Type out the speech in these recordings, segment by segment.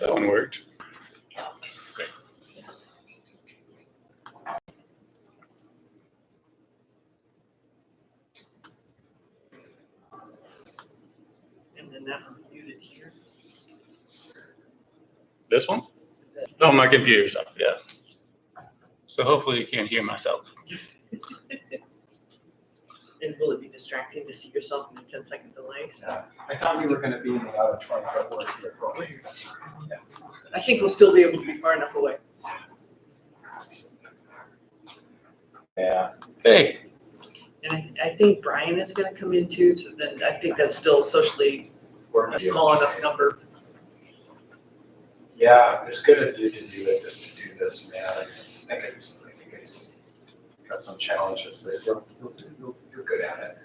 That one worked. Okay, great. And then that one muted here. This one? Oh, my computer's up, yeah. So hopefully you can't hear myself. And will it be distracting to see yourself in a 10-second delay? Yeah. I thought you were going to be in the auditorium, but we're here. Yeah. I think we'll still be able to be far enough away. Yeah. Hey. And I think Brian is going to come in too, so then I think that's still socially a small enough number. Yeah, it's good of you to do it, just to do this, man. I think it's got some challenges, but you're good at it.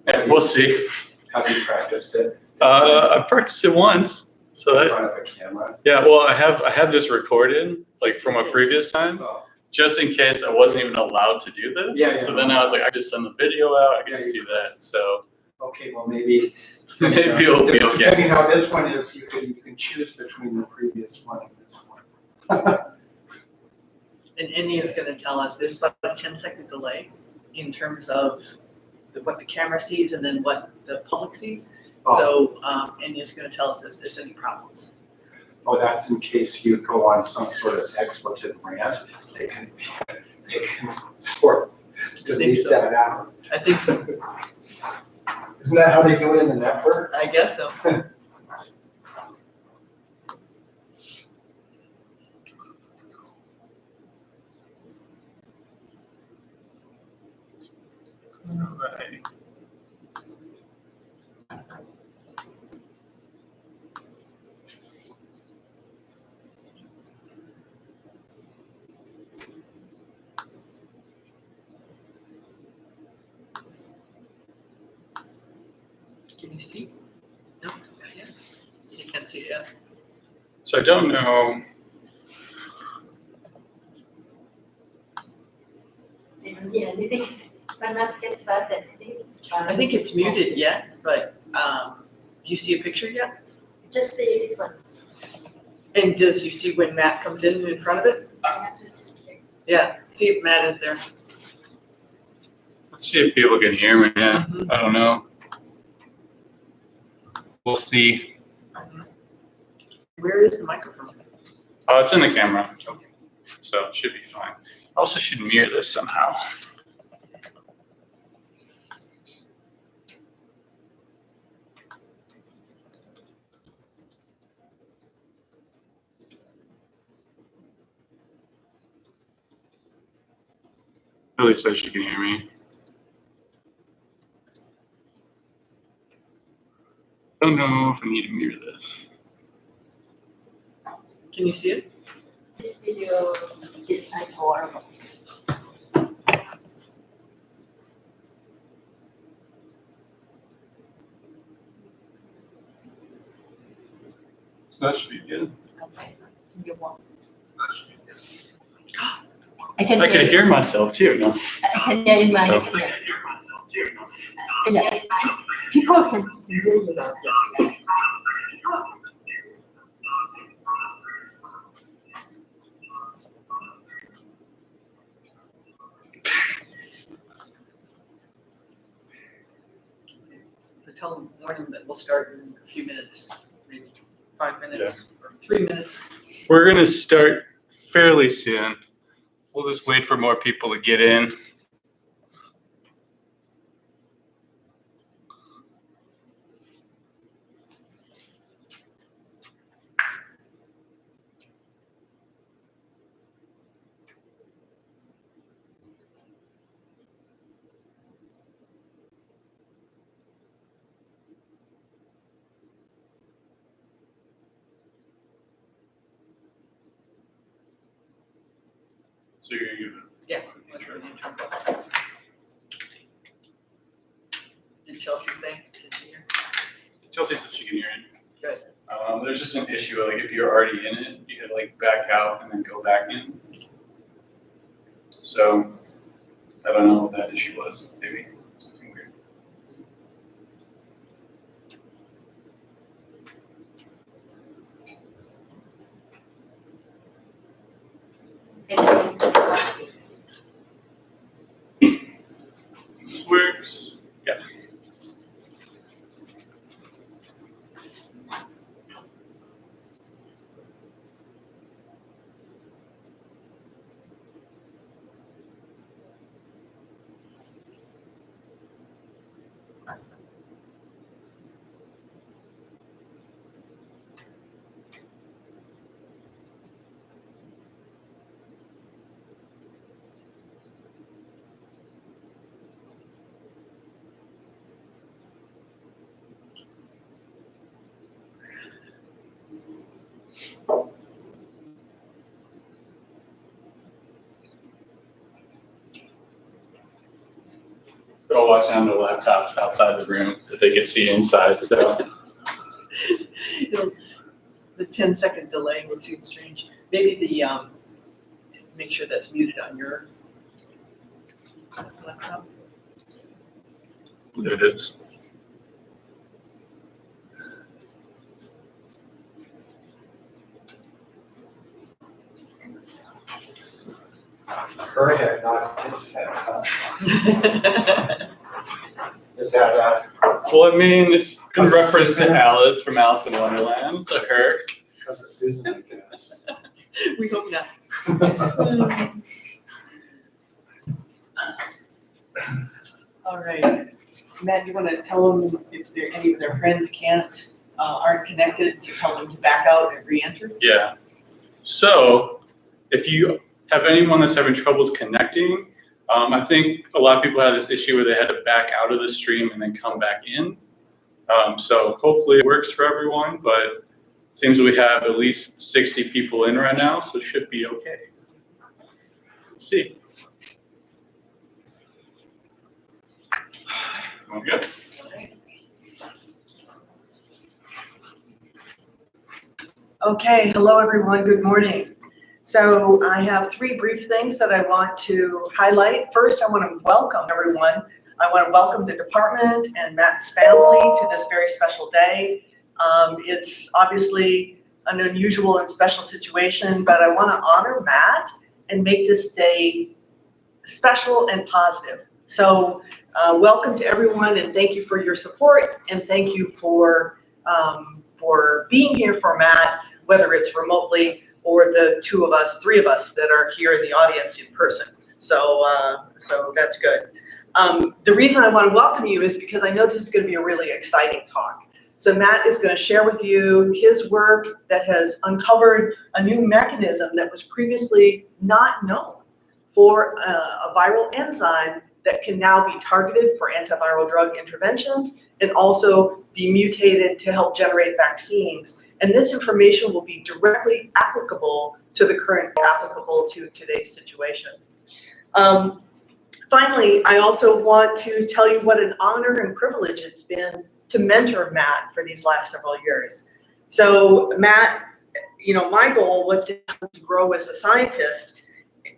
Yeah, we'll see. Have you practiced it? I practiced it once. So In that, front of a camera? yeah, well, I have this recorded, like from a previous time, Oh, just in case I wasn't even allowed to do this. Yeah. So then I was like, I just send the video out, I can just do that. So okay, well, maybe. maybe it'll be okay. Depending how this one is, you can choose between the previous one and this one. And Indy is going to tell us there's about a 10-second delay in terms of what the camera sees and then what the public sees. So Indy is going to tell us if there's any problems. Oh, that's in case you go on some sort of expletive rant. They can sort of delete that out. I think so. Isn't that how they do it in the network? I guess so. Alright. Can you see? No, not yet. You can't see it yet. So I don't know. Yeah, you think when that gets started, I think it's muted yet, but do you see a picture yet? Just say this one. And does you see when Matt comes in front of it? Yeah, see if Matt is there. Let's see if people can hear me. Yeah, I don't know. We'll see. Where is the microphone? Oh, it's in the camera. Okay. So it should be fine. I also should mirror this somehow. Really says she can hear me. I don't know if I need to mirror this. Can you see it? This video is like horrible. So that should be good. Okay. You want? That should be good. I can I could hear myself too. No. I can hear in my So- ear. Yeah. People can hear you now. Yeah. So tell them that we'll start in a few minutes, maybe 5 minutes or 3 minutes. We're gonna start fairly soon. We'll just wait for more people to get in. So you're gonna give it. Yeah. Did Chelsea say? Did she hear? Chelsea said she can hear it. Good. There's just an issue, like if you're already in it, you could like back out and then go back in. So, I don't know what that issue was, maybe something weird. watching on their laptops outside the room that they could see inside. So The 10-second delay will seem strange. Maybe the, make sure that's muted on your laptop. there it is. Her head, not his head. Is that Well, I mean, it's in reference to Alice from Alice in Wonderland. It's a her. because of Susan, I guess? We hope not. All right. Matt, you want to tell them if any of their friends aren't connected, to tell them to back out and re-enter? Yeah. So if you have anyone that's having troubles connecting, I think a lot of people have this issue where they had to back out of the stream and then come back in. So hopefully it works for everyone, but it seems we have at least 60 people in right now, so it should be okay. Let's see. Okay. Okay, hello everyone, good morning. So I have 3 brief things that I want to highlight. First, I want to welcome everyone. I want to welcome the department and Matt's family to this very special day. It's obviously an unusual and special situation, but I want to honor Matt and make this day special and positive. So welcome to everyone, and thank you for your support, and thank you for being here for Matt, whether it's remotely or the 3 of us that are here in the audience in person. So that's good. The reason I want to welcome you is because I know this is going to be a really exciting talk. So Matt is going to share with you his work that has uncovered a new mechanism that was previously not known for a viral enzyme that can now be targeted for antiviral drug interventions and also be mutated to help generate vaccines. And this information will be directly applicable to today's situation. Finally, I also want to tell you what an honor and privilege it's been to mentor Matt for these last several years. So Matt, my goal was to grow as a scientist,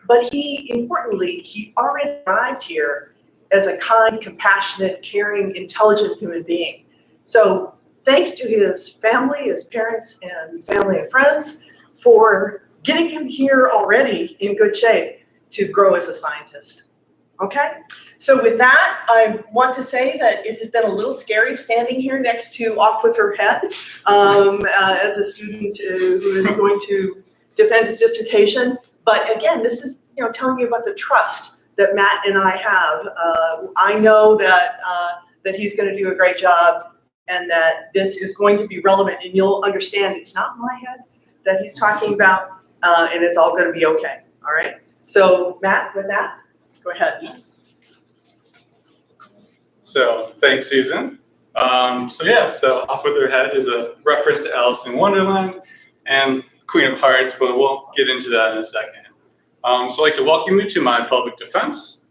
but importantly, he already arrived here as a kind, compassionate, caring, intelligent human being. So thanks to his family, his parents and family and friends for getting him here already in good shape to grow as a scientist. Okay, so with that, I want to say that it has been a little scary standing here next to Off With Her Head as a student who is going to defend his dissertation. But again, this is telling you about the trust that Matt and I have. I know that he's going to do a great job and that this is going to be relevant, and you'll understand it's not my head that he's talking about, and it's all going to be okay. All right. So Matt, with that, go ahead. So thanks, Susan. So Off With Her Head is a reference to Alice in Wonderland and Queen of Hearts, but we'll get into that in a second. So I'd like to welcome you to my public defense.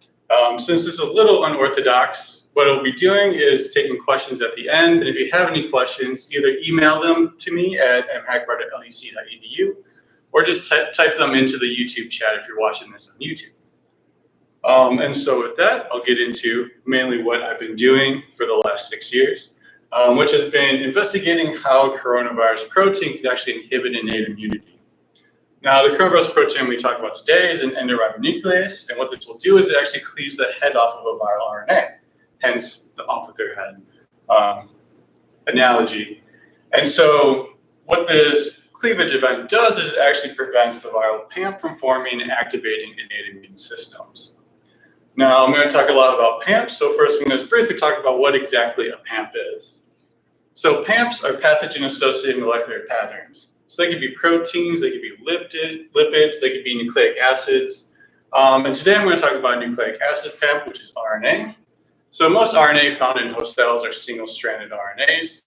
Since it's a little unorthodox, what I'll be doing is taking questions at the end, and if you have any questions, either email them to me at hackbart@luc.edu, or just type them into the YouTube chat if you're watching this on YouTube. And so with that, I'll get into mainly what I've been doing for the last 6 years, which has been investigating how coronavirus protein can actually inhibit innate immunity. Now, the coronavirus protein we talk about today is an endoribonuclease, and what this will do is it actually cleaves the head off of a viral RNA, hence the Off With Her Head analogy. And so what this cleavage event does is it actually prevents the viral PAMP from forming and activating innate immune systems. Now, I'm going to talk a lot about PAMPs, so first I'm going to briefly talk about what exactly a PAMP is. So PAMPs are pathogen-associated molecular patterns. So they could be proteins, they could be lipids, they could be nucleic acids. And today I'm going to talk about nucleic acid PAMP, which is RNA. So most RNA found in host cells are single-stranded RNAs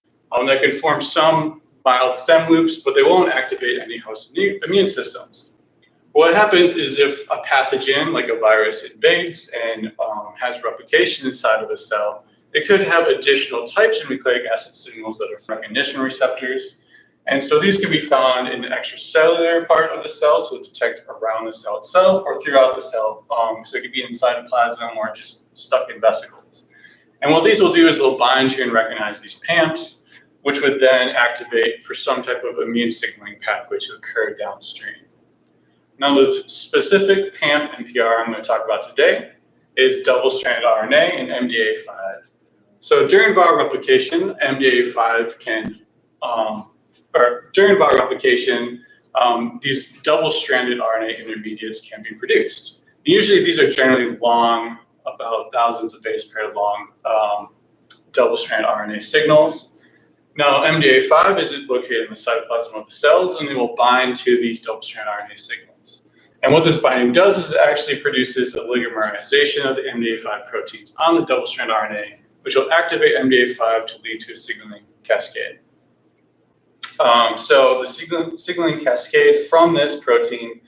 that can form some mild stem loops, but they won't activate any host immune systems. What happens is if a pathogen, like a virus, invades and has replication inside of a cell, it could have additional types of nucleic acid signals that are recognition receptors. And so these can be found in the extracellular part of the cell, so detect around the cell itself or throughout the cell. So it could be inside a plasma or just stuck in vesicles. And what these will do is they'll bind to and recognize these PAMPs, which would then activate for some type of immune signaling pathway to occur downstream. Now, the specific PAMP and PR I'm going to talk about today is double-stranded RNA and MDA5. So during viral replication, MDA5 can, these double-stranded RNA intermediates can be produced. Usually, these are generally long, about thousands of base pair long double-stranded RNA signals. Now, MDA5 is located in the cytoplasm of the cells, and it will bind to these double-stranded RNA signals. And what this binding does is it actually produces a oligomerization of the MDA5 proteins on the double-stranded RNA, which will activate MDA5 to lead to a signaling cascade. So the signaling cascade from this protein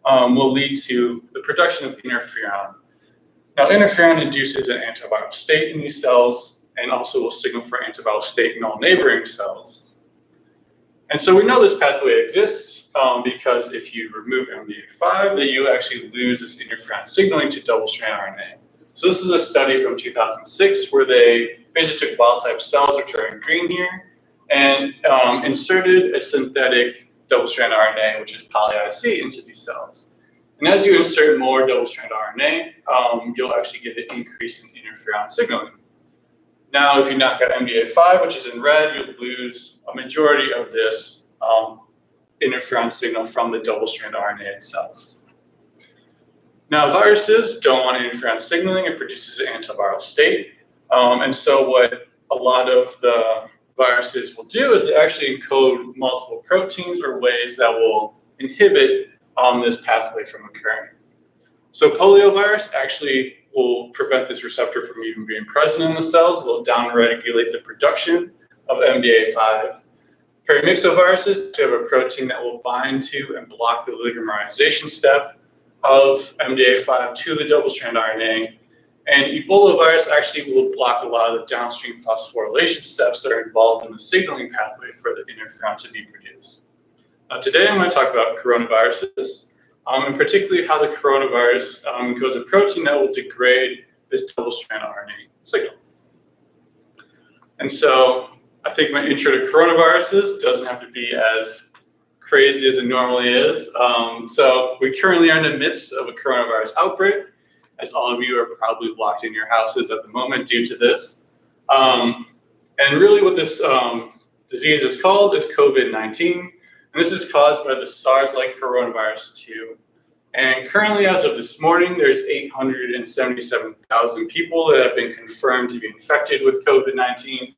will lead to the production of interferon. Now, interferon induces an antiviral state in these cells and also will signal for antiviral state in all neighboring cells. And so we know this pathway exists because if you remove MDA5, then you actually lose this interferon signaling to double-stranded RNA. So this is a study from 2006 where they basically took wild-type cells, which are in green here, and inserted a synthetic double-stranded RNA, which is poly-IC, into these cells. And as you insert more double-stranded RNA, you'll actually get an increase in interferon signaling. Now, if you knock out MDA5, which is in red, you'll lose a majority of this interferon signal from the double-stranded RNA itself. Now, viruses don't want interferon signaling. It produces an antiviral state. And so what a lot of the viruses will do is they actually encode multiple proteins or ways that will inhibit this pathway from occurring. So poliovirus actually will prevent this receptor from even being present in the cells. They'll downregulate the production of MDA5. Paramyxoviruses have a protein that will bind to and block the oligomerization step of MDA5 to the double-stranded RNA. And Ebola virus actually will block a lot of the downstream phosphorylation steps that are involved in the signaling pathway for the interferon to be produced. Today I'm going to talk about coronaviruses, and particularly how the coronavirus encodes a protein that will degrade this double-stranded RNA signal. And so I think my intro to coronaviruses doesn't have to be as crazy as it normally is. So we currently are in the midst of a coronavirus outbreak, as all of you are probably locked in your houses at the moment due to this. And really what this disease is called is COVID-19. And this is caused by the SARS-like coronavirus 2. And currently, as of this morning, there's 877,000 people that have been confirmed to be infected with COVID-19.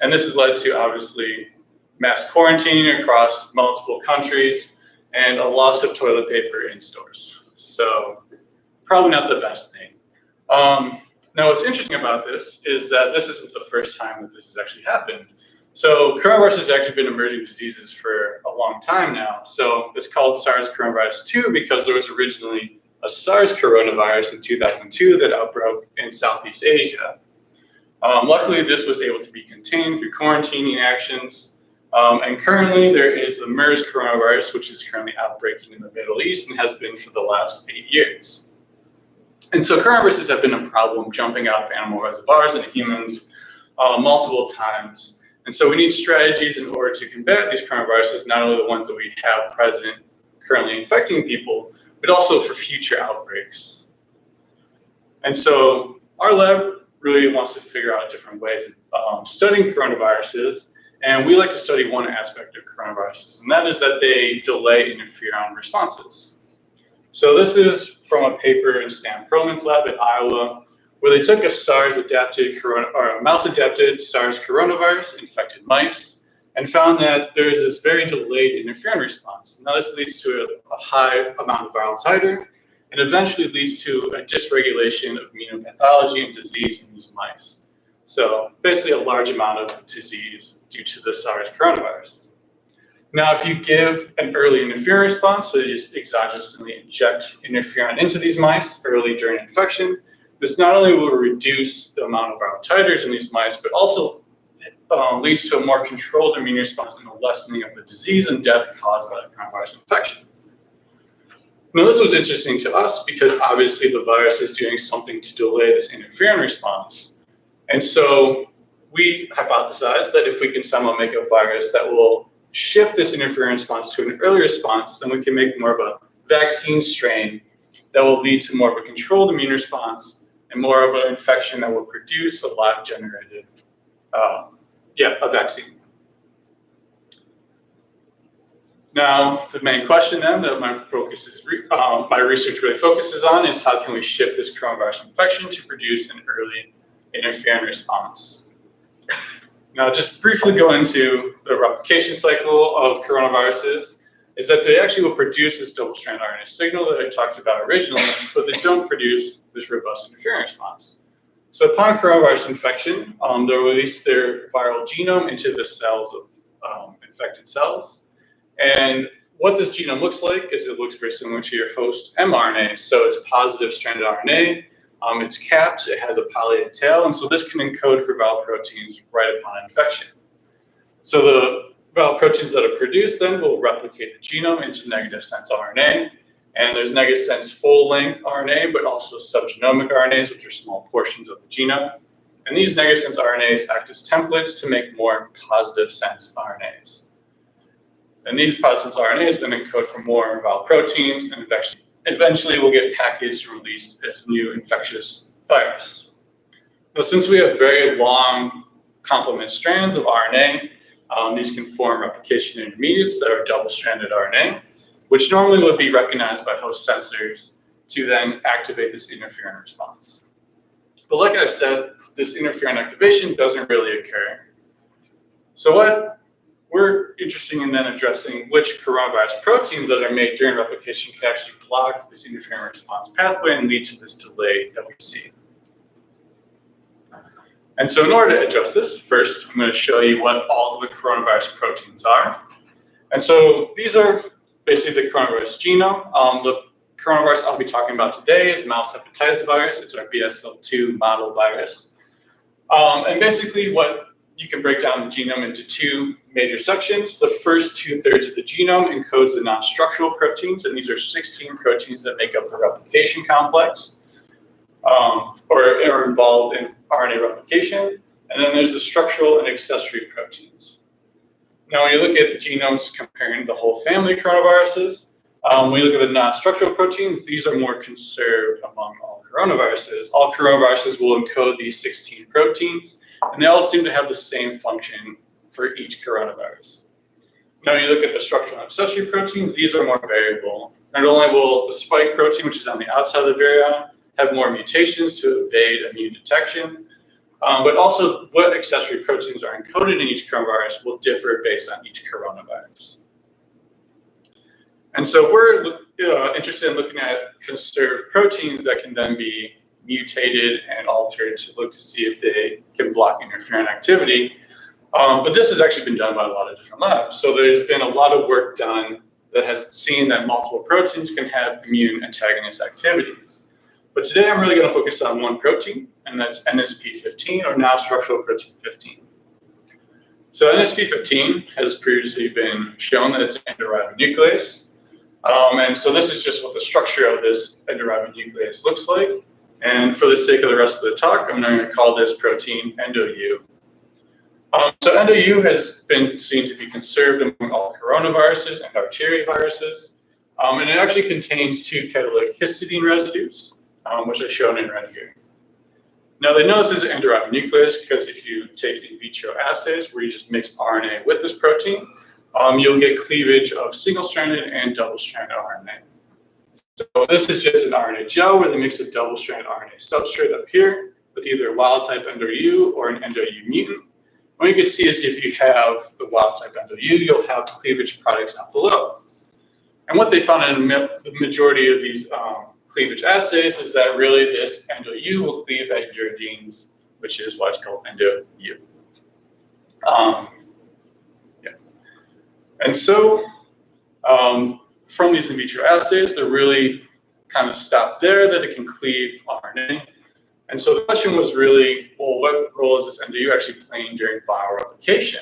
And this has led to, obviously, mass quarantining across multiple countries and a loss of toilet paper in stores. So probably not the best thing. Now, what's interesting about this is that this isn't the first time that this has actually happened. So coronavirus has actually been emerging diseases for a long time now. So it's called SARS coronavirus 2 because there was originally a SARS coronavirus in 2002 that outbroke in Southeast Asia. Luckily, this was able to be contained through quarantining actions. And currently, there is the MERS coronavirus, which is currently outbreaking in the Middle East and has been for the last 8 years. And so coronaviruses have been a problem jumping out of animal reservoirs into humans multiple times. And so we need strategies in order to combat these coronaviruses, not only the ones that we have present currently infecting people, but also for future outbreaks. And so our lab really wants to figure out different ways of studying coronaviruses. And we like to study one aspect of coronaviruses, and that is that they delay interferon responses. So this is from a paper in Stan Perlman's lab at Iowa, where they took a mouse-adapted SARS coronavirus, infected mice, and found that there is this very delayed interferon response. Now this leads to a high amount of viral titer, and eventually leads to a dysregulation of immunopathology and disease in these mice. So basically a large amount of disease due to the SARS coronavirus. Now, if you give an early interferon response, so you just exogenously inject interferon into these mice early during infection, this not only will reduce the amount of viral titers in these mice, but also leads to a more controlled immune response and a lessening of the disease and death caused by the coronavirus infection. Now, this was interesting to us because obviously the virus is doing something to delay this interferon response. And so we hypothesized that if we can somehow make a virus that will shift this interferon response to an early response, then we can make more of a vaccine strain that will lead to more of a controlled immune response and more of an infection that will produce a live generated, a vaccine. Now, the main question then that my research really focuses on is how can we shift this coronavirus infection to produce an early interferon response? Now, just briefly go into the replication cycle of coronaviruses is that they actually will produce this double-strand RNA signal that I talked about originally, but they don't produce this robust interferon response. So upon coronavirus infection, they'll release their viral genome into the cells of infected cells. And what this genome looks like is it looks very similar to your host mRNA. So it's positive stranded RNA. It's capped, it has a poly A tail, and so this can encode for viral proteins right upon infection. So the viral proteins that are produced then will replicate the genome into negative sense RNA. And there's negative sense full-length RNA, but also subgenomic RNAs, which are small portions of the genome. And these negative sense RNAs act as templates to make more positive sense RNAs. And these positive sense RNAs then encode for more viral proteins and eventually will get packaged and released as new infectious virus. Now, since we have very long complement strands of RNA, these can form replication intermediates that are double-stranded RNA, which normally would be recognized by host sensors to then activate this interferon response. But like I've said, this interferon activation doesn't really occur. So what we're interested in then addressing which coronavirus proteins that are made during replication can actually block this interferon response pathway and lead to this delay that we see. And so in order to address this, first I'm going to show you what all of the coronavirus proteins are. And so these are basically the coronavirus genome. The coronavirus I'll be talking about today is mouse hepatitis virus. It's our BSL-2 model virus. And basically what you can break down the genome into two major sections. The first 2/3 of the genome encodes the non-structural proteins, and these are 16 proteins that make up the replication complex, or are involved in RNA replication. And then there's the structural and accessory proteins. Now, when you look at the genomes comparing the whole family of coronaviruses, when you look at the non-structural proteins, these are more conserved among all coronaviruses. All coronaviruses will encode these 16 proteins, and they all seem to have the same function for each coronavirus. Now, when you look at the structural and accessory proteins, these are more variable. Not only will the spike protein, which is on the outside of the virion, have more mutations to evade immune detection, but also what accessory proteins are encoded in each coronavirus will differ based on each coronavirus. And so we're interested in looking at conserved proteins that can then be mutated and altered to look to see if they can block interferon activity. But this has actually been done by a lot of different labs. So there's been a lot of work done that has seen that multiple proteins can have immune antagonist activities. But today I'm really going to focus on one protein, and that's NSP15, or non-structural protein 15. So NSP15 has previously been shown that it's an endoribonnuclease. And so this is just what the structure of this endoribonnuclease looks like. And for the sake of the rest of the talk, I'm going to call this protein ENDO-U. So ENDO-U has been seen to be conserved among all coronaviruses and arterioviruses. And it actually contains two catalytic histidine residues, which are shown in red here. Now, they know this is an endoribonnuclease because if you take in vitro assays where you just mix RNA with this protein, you'll get cleavage of single-stranded and double-stranded RNA. So this is just an RNA gel where they mix a double-stranded RNA substrate up here with either wild-type ENDO-U or an ENDO-U mutant. What you can see is if you have the wild-type ENDO-U, you'll have cleavage products up below. And what they found in the majority of these cleavage assays is that really this ENDO-U will cleave at uridines, which is why it's called ENDO-U. And so from these in vitro assays, they're really kind of stopped there, that it can cleave RNA. And so the question was really, well, what role is this NDU actually playing during viral replication?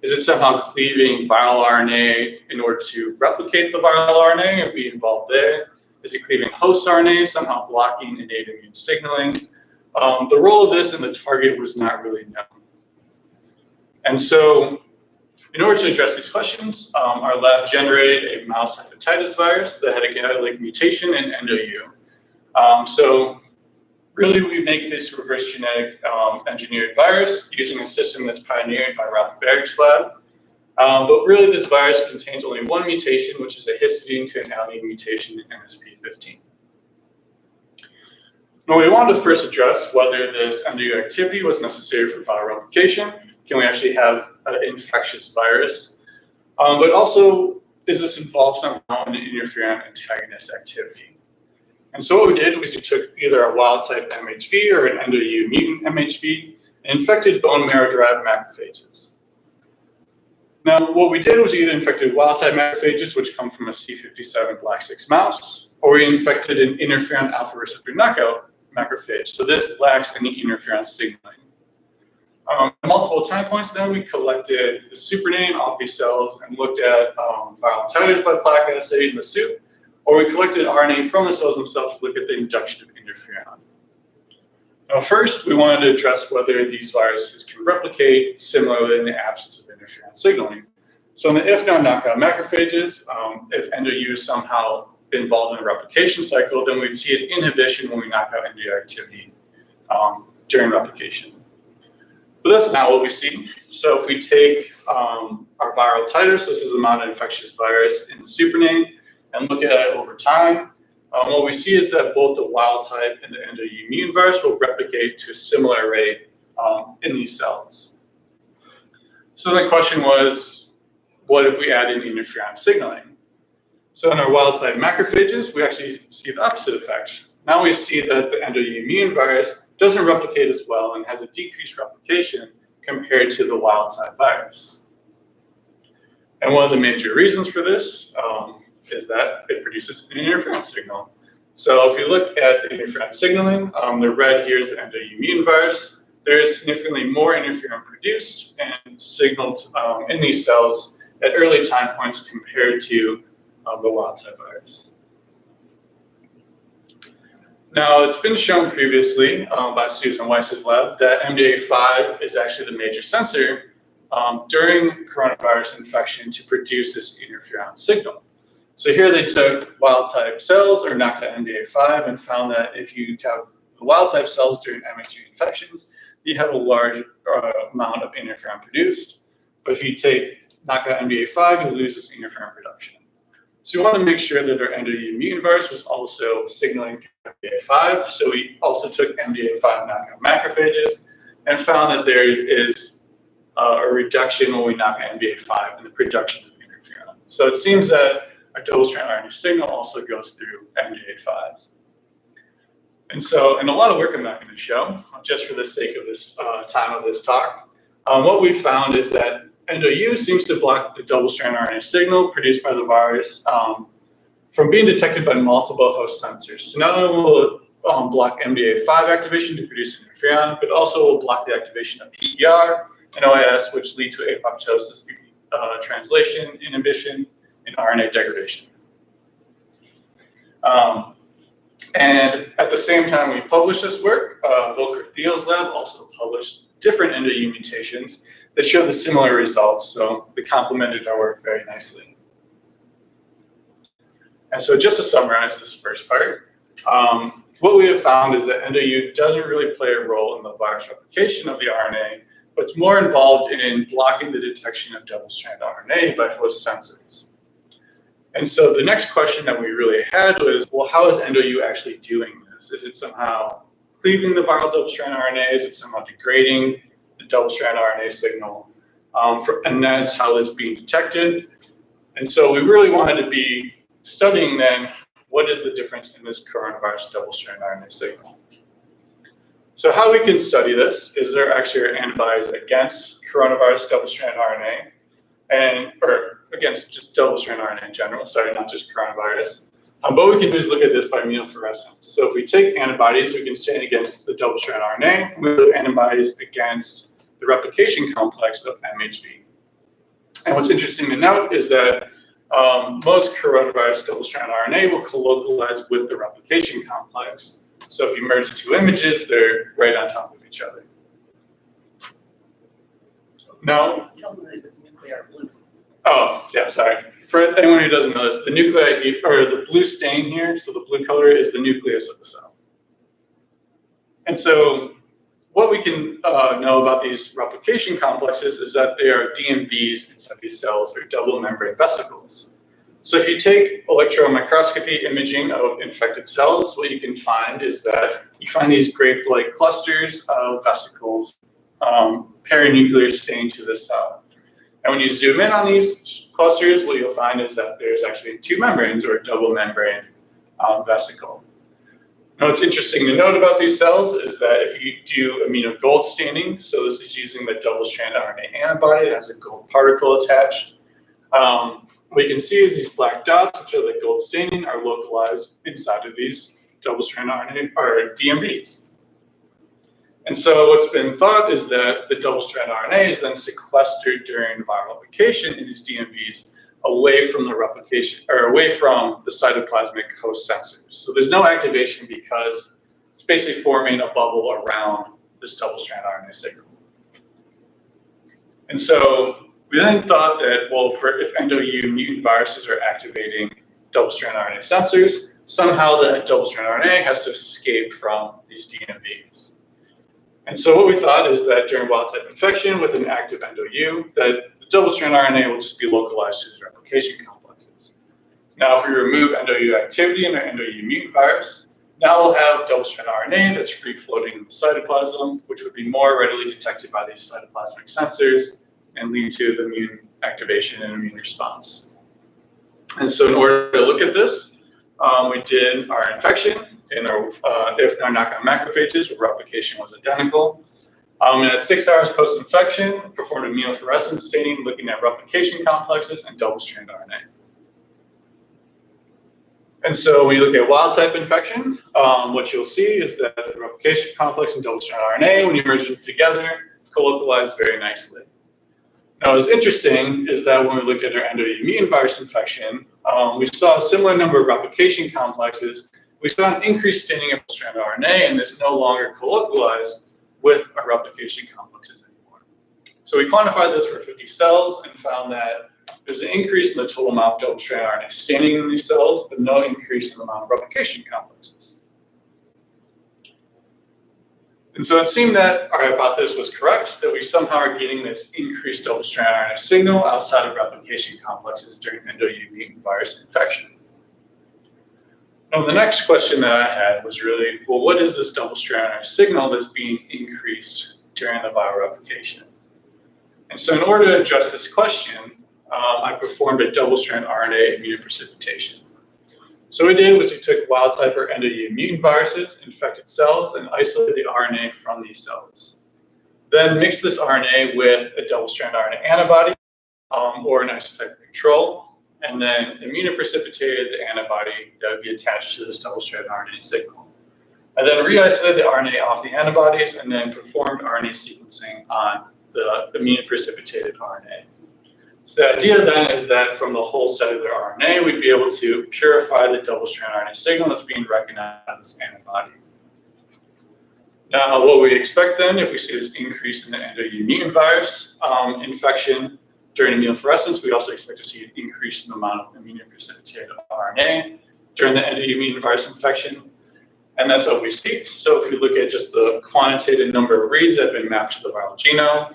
Is it somehow cleaving viral RNA in order to replicate the viral RNA and be involved there? Is it cleaving host RNA, somehow blocking innate immune signaling? The role of this in the target was not really known. And so in order to address these questions, our lab generated a mouse hepatitis virus that had a catalytic mutation in NDU. So really, we make this reverse genetic engineered virus using a system that's pioneered by Ralph Berg's lab. But really, this virus contains only one mutation, which is a histidine to an alanine mutation in NSP15. Now, we wanted to first address whether this NDU activity was necessary for viral replication. Can we actually have an infectious virus? But also, is this involved somehow in interferon antagonist activity? And so what we did was we took either a wild-type MHV or an NDU mutant MHV and infected bone marrow-derived macrophages. Now, what we did was we either infected wild-type macrophages, which come from a C57 Black 6 mouse, or we infected an interferon alpha receptor knockout macrophage. So this lacks any interferon signaling. At multiple time points, then we collected the supername off these cells and looked at viral titers by plaque assay in the soup, or we collected RNA from the cells themselves to look at the induction of interferon. Now, first, we wanted to address whether these viruses can replicate similarly in the absence of interferon signaling. So in the if-not knockout macrophages, if NDU is somehow involved in a replication cycle, then we'd see an inhibition when we knock out NDU activity during replication. But that's not what we see. So if we take our viral titers, this is the amount of infectious virus in the supername, and look at it over time, what we see is that both the wild type and the NDU mutant virus will replicate to a similar rate in these cells. So the question was, what if we add in interferon signaling? So in our wild type macrophages, we actually see the opposite effect. Now we see that the NDU mutant virus doesn't replicate as well and has a decreased replication compared to the wild type virus. And one of the major reasons for this is that it produces an interferon signal. So if you look at the interferon signaling, the red here is the NDU mutant virus. There is significantly more interferon produced and signaled in these cells at early time points compared to the wild type virus. Now, it's been shown previously by Susan Weiss's lab that MDA5 is actually the major sensor during coronavirus infection to produce this interferon signal. So here they took wild type cells or knocked out MDA5 and found that if you have the wild type cells during MHG infections, you have a large amount of interferon produced. But if you knock out MDA5, you lose this interferon production. So we want to make sure that our NDU mutant virus was also signaling MDA5. So we also took MDA5 knockout macrophages and found that there is a reduction when we knock out MDA5 in the production of interferon. So it seems that our double-strand RNA signal also goes through MDA5. And so, in a lot of work I'm not going to show, just for the sake of this time of this talk, what we found is that NDU seems to block the double-strand RNA signal produced by the virus from being detected by multiple host sensors. So not only will it block MDA5 activation to produce interferon, but also will block the activation of PER and OAS, which lead to apoptosis through translation inhibition and RNA degradation. And at the same time we published this work, Volker Thiel's lab also published different NDU mutations that showed the similar results, so they complemented our work very nicely. And so just to summarize this first part, what we have found is that NDU doesn't really play a role in the virus replication of the RNA, but it's more involved in blocking the detection of double-strand RNA by host sensors. And so the next question that we really had was, well, how is NDU actually doing this? Is it somehow cleaving the viral double-strand RNA? Is it somehow degrading the double-strand RNA signal? And that's how it's being detected. And so we really wanted to be studying then, what is the difference in this coronavirus double-strand RNA signal? So how we can study this is there actually are antibodies against coronavirus double-strand RNA, or against just double-strand RNA in general, sorry, not just coronavirus. But what we can do is look at this by immunofluorescence. So if we take antibodies, we can stain against the double-strand RNA, we look at antibodies against the replication complex of MHV. And what's interesting to note is that most coronavirus double-strand RNA will colocalize with the replication complex. So if you merge the two images, they're right on top of each other. Now, Tell them that it's nuclear blue. oh, yeah, sorry. For anyone who doesn't know this, the nuclei, or the blue stain here, so the blue color is the nucleus of the cell. And so what we can know about these replication complexes is that they are DMVs inside these cells, or double membrane vesicles. So if you take electron microscopy imaging of infected cells, what you can find is that you find these grape-like clusters of vesicles, perinuclear stain to the cell. And when you zoom in on these clusters, what you'll find is that there's actually two membranes, or a double membrane vesicle. Now, what's interesting to note about these cells is that if you do immunogold staining, so this is using the double-strand RNA antibody that has a gold particle attached, what you can see is these black dots, which are the gold staining, are localized inside of these double-strand RNA, or DMVs. And so what's been thought is that the double-strand RNA is then sequestered during viral replication in these DMVs away from the replication, or away from the cytoplasmic host sensors. So there's no activation because it's basically forming a bubble around this double-strand RNA signal. And so we then thought that, well, if endo-U mutant viruses are activating double-strand RNA sensors, somehow the double-strand RNA has to escape from these DMVs. And so what we thought is that during wild-type infection with an active endo-U, that the double-strand RNA will just be localized to these replication complexes. Now, if we remove endo-U activity in an endo-U mutant virus, now we'll have double-strand RNA that's free-floating in the cytoplasm, which would be more readily detected by these cytoplasmic sensors and lead to the immune activation and immune response. And so in order to look at this, we did our infection in our knockout macrophages where replication was identical. And at 6 hours post-infection, performed immunofluorescence staining looking at replication complexes and double-strand RNA. And so when you look at wild-type infection, what you'll see is that the replication complex and double-strand RNA, when you merge them together, colocalize very nicely. Now, what's interesting is that when we looked at our endo-U mutant virus infection, we saw a similar number of replication complexes. We saw an increased staining of double-strand RNA, and this no longer colocalized with our replication complexes anymore. So we quantified this for 50 cells and found that there's an increase in the total amount of double-strand RNA staining in these cells, but no increase in the amount of replication complexes. And so it seemed that our hypothesis was correct, that we somehow are getting this increased double-strand RNA signal outside of replication complexes during endo-U mutant virus infection. Now, the next question that I had was really, well, what is this double-strand RNA signal that's being increased during the viral replication? And so in order to address this question, I performed a double-strand RNA immunoprecipitation. So what we did was we took wild-type or endo-U mutant viruses, infected cells, and isolated the RNA from these cells. Then mixed this RNA with a double-strand RNA antibody or an isotype control, and then immunoprecipitated the antibody that would be attached to this double-strand RNA signal. I then re-isolated the RNA off the antibodies and then performed RNA sequencing on the immunoprecipitated RNA. So the idea then is that from the whole cellular RNA, we'd be able to purify the double-strand RNA signal that's being recognized by this antibody. Now, what we expect then, if we see this increase in the endo-U mutant virus infection during immunofluorescence, we also expect to see an increase in the amount of immunoprecipitated RNA during the endo-U mutant virus infection. And that's what we see. So if you look at just the quantitative number of reads that have been mapped to the viral genome,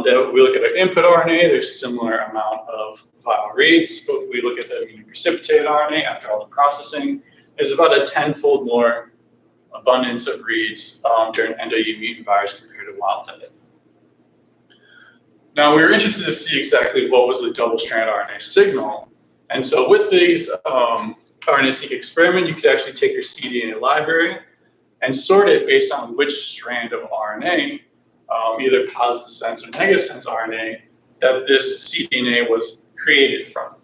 that we look at our input RNA, there's similar amount of viral reads. But if we look at the immunoprecipitated RNA after all the processing, there's about a 10-fold more abundance of reads during endo-U mutant virus compared to wild type. Now, we were interested to see exactly what was the double-strand RNA signal. And so with these RNA-seq experiment, you could actually take your cDNA library and sort it based on which strand of RNA, either positive sense or negative sense RNA, that this cDNA was created from.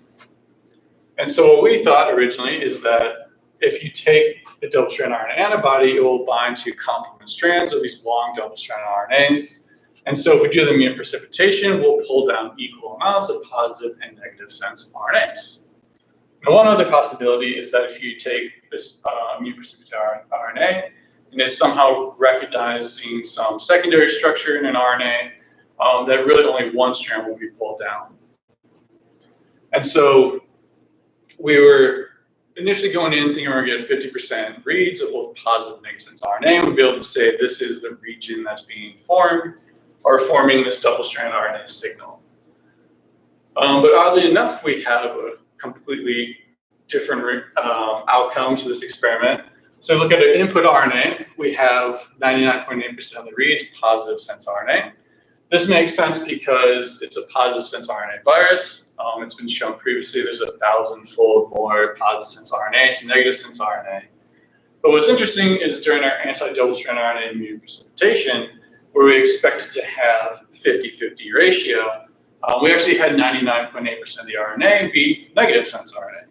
And so what we thought originally is that if you take the double-stranded RNA antibody, it will bind to complement strands of these long double-stranded RNAs. And so if we do the immune precipitation, we'll pull down equal amounts of positive and negative sense RNAs. Now, one other possibility is that if you take this immune precipitated RNA and it's somehow recognizing some secondary structure in an RNA, that really only one strand will be pulled down. And so we were initially going in thinking we're going to get 50% reads of both positive and negative sense RNA, and we'll be able to say this is the region that's being formed or forming this double-stranded RNA signal. But oddly enough, we have a completely different outcome to this experiment. So look at an input RNA, we have 99.8% of the reads positive sense RNA. This makes sense because it's a positive sense RNA virus. It's been shown previously there's 1,000-fold more positive sense RNA to negative sense RNA. But what's interesting is during our anti-double-stranded RNA immune precipitation, where we expected to have 50-50 ratio, we actually had 99.8% of the RNA be negative sense RNA.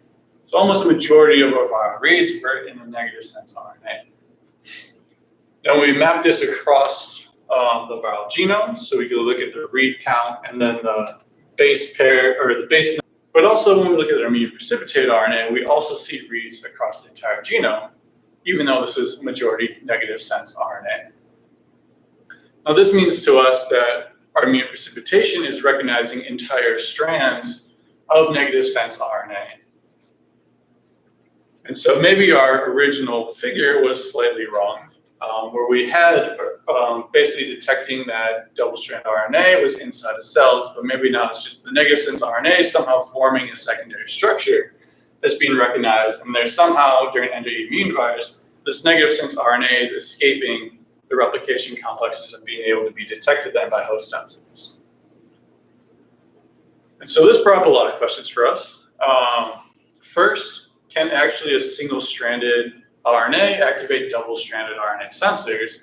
So almost the majority of our viral reads were in the negative sense RNA. Now we mapped this across the viral genome, so we can look at the read count and then the base pair, or the base. But also when we look at the immune precipitated RNA, we also see reads across the entire genome, even though this is majority negative sense RNA. Now this means to us that our immune precipitation is recognizing entire strands of negative sense RNA. And so maybe our original figure was slightly wrong, where we had basically detecting that double-stranded RNA was inside of cells, but maybe now it's just the negative sense RNA somehow forming a secondary structure that's being recognized, and there's somehow, during endoimmune virus, this negative sense RNA is escaping the replication complexes and being able to be detected then by host sensors. And so this brought up a lot of questions for us. First, can actually a single-stranded RNA activate double-stranded RNA sensors?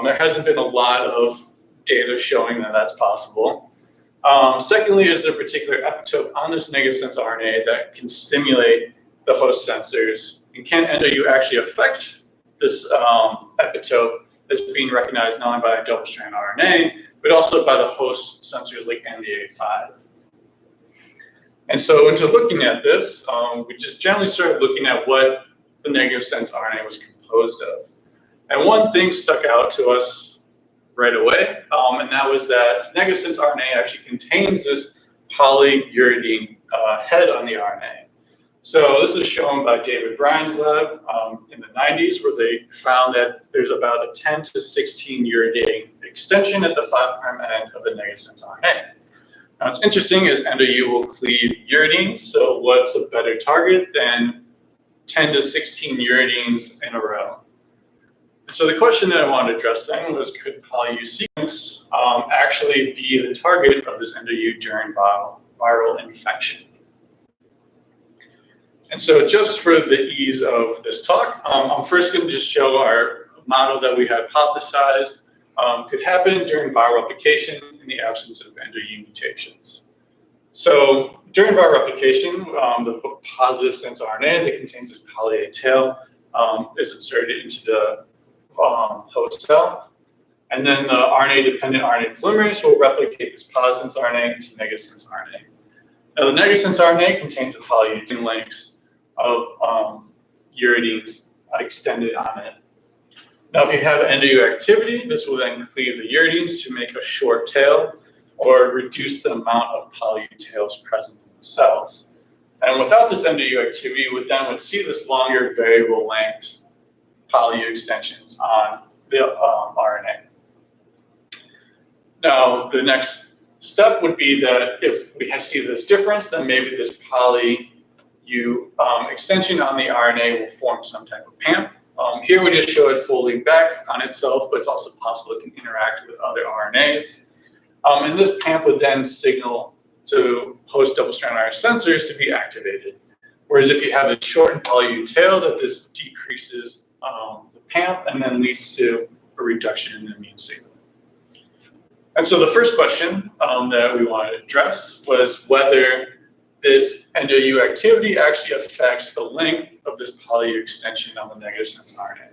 There hasn't been a lot of data showing that that's possible. Secondly, is there a particular epitope on this negative sense RNA that can stimulate the host sensors? And can EndoU actually affect this epitope that's being recognized not only by a double-stranded RNA, but also by the host sensors like NDA5? And so into looking at this, we just generally started looking at what the negative sense RNA was composed of. And one thing stuck out to us right away, and that was that negative sense RNA actually contains this polyuridine head on the RNA. So this is shown by David Bryan's lab in the 90s, where they found that there's about a 10 to 16 uridine extension at the 5' end of the negative sense RNA. Now what's interesting is EndoU will cleave uridines, so what's a better target than 10 to 16 uridines in a row? So the question that I wanted to address then was, could polyU sequence actually be the target of this EndoU during viral infection? And so just for the ease of this talk, I'm first going to just show our model that we hypothesized could happen during viral replication in the absence of EndoU mutations. So during viral replication, the positive sense RNA that contains this poly A tail is inserted into the host cell. And then the RNA-dependent RNA polymerase will replicate this positive sense RNA into negative sense RNA. Now the negative sense RNA contains the polyuridine links of uridines extended on it. Now if you have EndoU activity, this will then cleave the uridines to make a short tail or reduce the amount of poly tails present in the cells. And without this EndoU activity, we would see this longer variable length poly extensions on the RNA. Now, the next step would be that if we see this difference, then maybe this poly extension on the RNA will form some type of PAMP. Here we just show it folding back on itself, but it's also possible it can interact with other RNAs. And this PAMP would then signal to host double-stranded RNA sensors to be activated. Whereas if you have a shortened poly tail, that this decreases the PAMP and then leads to a reduction in the immune signal. And so the first question that we wanted to address was whether this NDU activity actually affects the length of this poly extension on the negative sense RNA.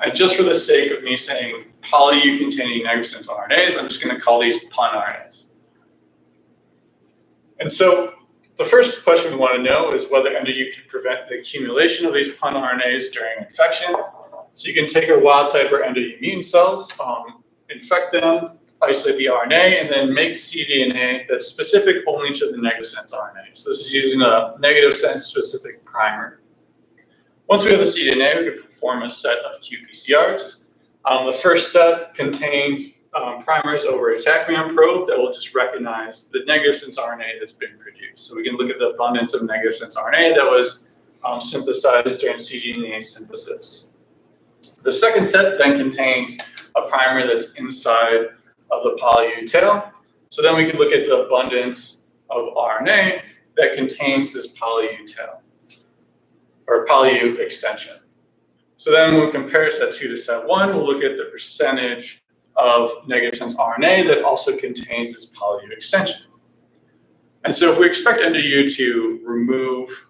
And just for the sake of me saying poly containing negative sense RNAs, I'm just going to call these pun RNAs. And so the first question we want to know is whether NDU can prevent the accumulation of these pun RNAs during infection. So you can take our wild type or NDU mutant cells, infect them, isolate the RNA, and then make cDNA that's specific only to the negative sense RNA. So this is using a negative sense specific primer. Once we have the cDNA, we can perform a set of qPCRs. The first set contains primers over a Tachyon probe that will just recognize the negative sense RNA that's been produced. So we can look at the abundance of negative sense RNA that was synthesized during cDNA synthesis. The second set then contains a primer that's inside of the poly-U tail. So then we can look at the abundance of RNA that contains this poly-U tail, or poly-U extension. So then when we compare set 2 to set 1, we'll look at the percentage of negative sense RNA that also contains this poly-U extension. And so if we expect NDU to remove